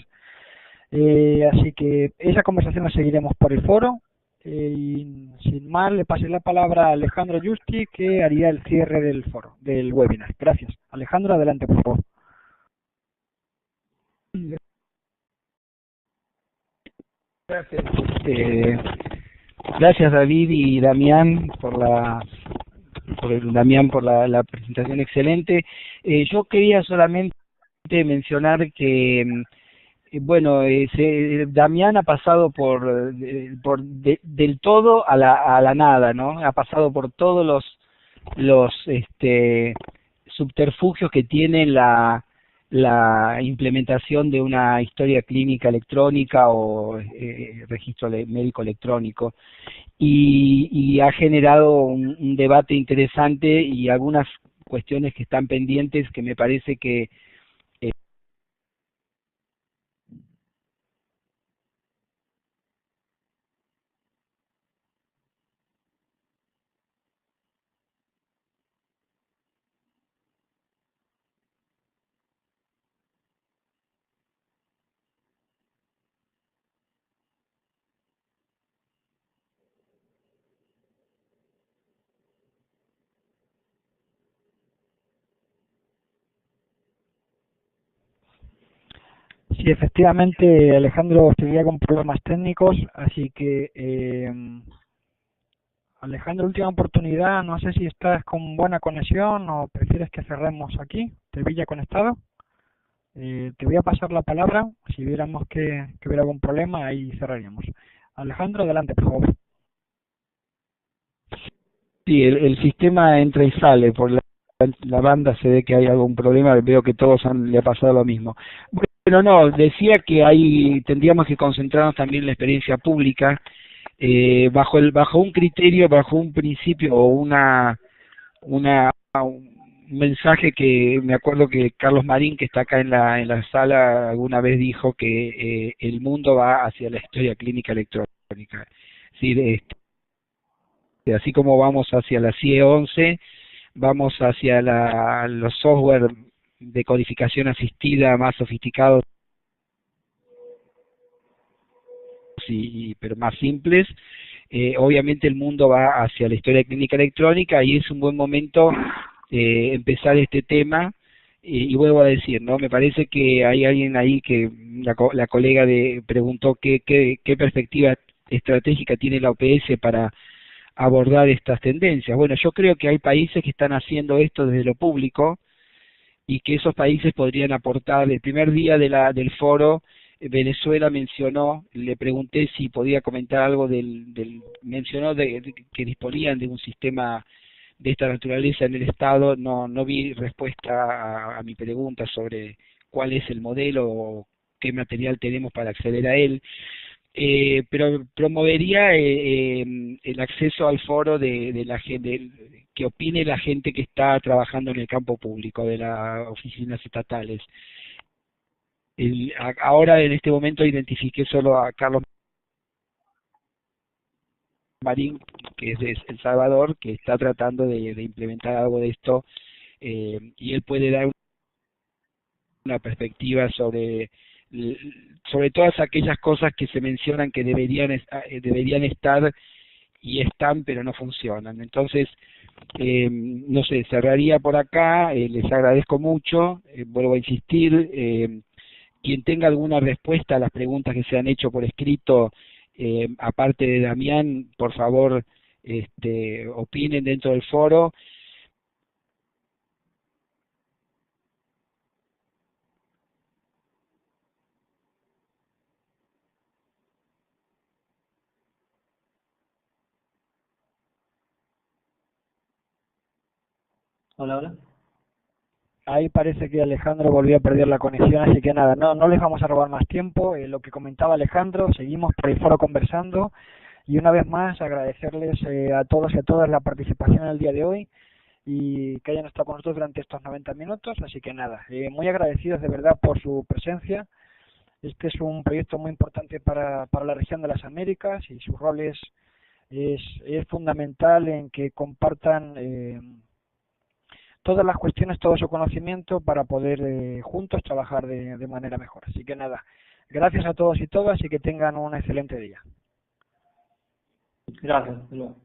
Así que esa conversación la seguiremos por el foro. Y sin más, le pasé la palabra a Alejandro Justi, que haría el cierre del foro, del webinar. Gracias. Alejandro, adelante, por favor. Gracias. Gracias, David y Damián por la presentación excelente. Yo quería solamente mencionar que bueno, Damián ha pasado del todo a la nada, ¿no? Ha pasado por todos los subterfugios que tiene la implementación de una historia clínica electrónica o registro médico electrónico, y ha generado un debate interesante y algunas cuestiones que están pendientes que me parece que Sí, efectivamente, Alejandro seguía con problemas técnicos, así que Alejandro, última oportunidad, no sé si estás con buena conexión o prefieres que cerremos aquí. ¿Te pilla conectado? Te voy a pasar la palabra, si viéramos que hubiera algún problema, ahí cerraríamos. Alejandro, adelante, por favor. Sí, el sistema entra y sale, por la banda se ve que hay algún problema, veo que todos le ha pasado lo mismo. Bueno, no, decía que tendríamos que concentrarnos también en la experiencia pública, bajo un criterio, bajo un principio o un mensaje que me acuerdo que Carlos Marín, que está acá en la sala, alguna vez dijo que el mundo va hacia la historia clínica electrónica. Sí, así como vamos hacia la CIE 11, vamos hacia los software de codificación asistida más sofisticados pero más simples. Obviamente el mundo va hacia la historia clínica electrónica y es un buen momento empezar este tema. Y vuelvo a decir, ¿no? Me parece que hay alguien ahí que la colega preguntó qué perspectiva estratégica tiene la OPS para abordar estas tendencias. Bueno, yo creo que hay países que están haciendo esto desde lo público y que esos países podrían aportar. El primer día del foro, Venezuela mencionó, le pregunté si podía comentar algo mencionó que disponían de un sistema de esta naturaleza en el Estado. No vi respuesta a mi pregunta sobre cuál es el modelo o qué material tenemos para acceder a él. Pero promovería el acceso al foro de la gente, que opine la gente que está trabajando en el campo público de las oficinas estatales. Ahora en este momento identifiqué solo a Carlos Marín, que es de El Salvador, que está tratando de implementar algo de esto, y él puede dar una perspectiva sobre todas aquellas cosas que se mencionan que deberían estar y están pero no funcionan. Entonces, no sé, cerraría por acá. Les agradezco mucho, vuelvo a insistir, quien tenga alguna respuesta a las preguntas que se han hecho por escrito, aparte de Damián, por favor, opinen dentro del foro. Hola, hola. Ahí parece que Alejandro volvió a perder la conexión, así que nada, no les vamos a robar más tiempo. Lo que comentaba Alejandro, seguimos por el foro conversando y una vez más agradecerles a todos y a todas la participación en el día de hoy y que hayan estado con nosotros durante estos 90 minutos, así que nada, muy agradecidos de verdad por su presencia. Este es un proyecto muy importante para la región de las Américas y su rol es fundamental en que compartan todas las cuestiones, todo su conocimiento para poder juntos trabajar de manera mejor. Así que nada, gracias a todos y todas y que tengan un excelente día. Gracias. Hasta luego.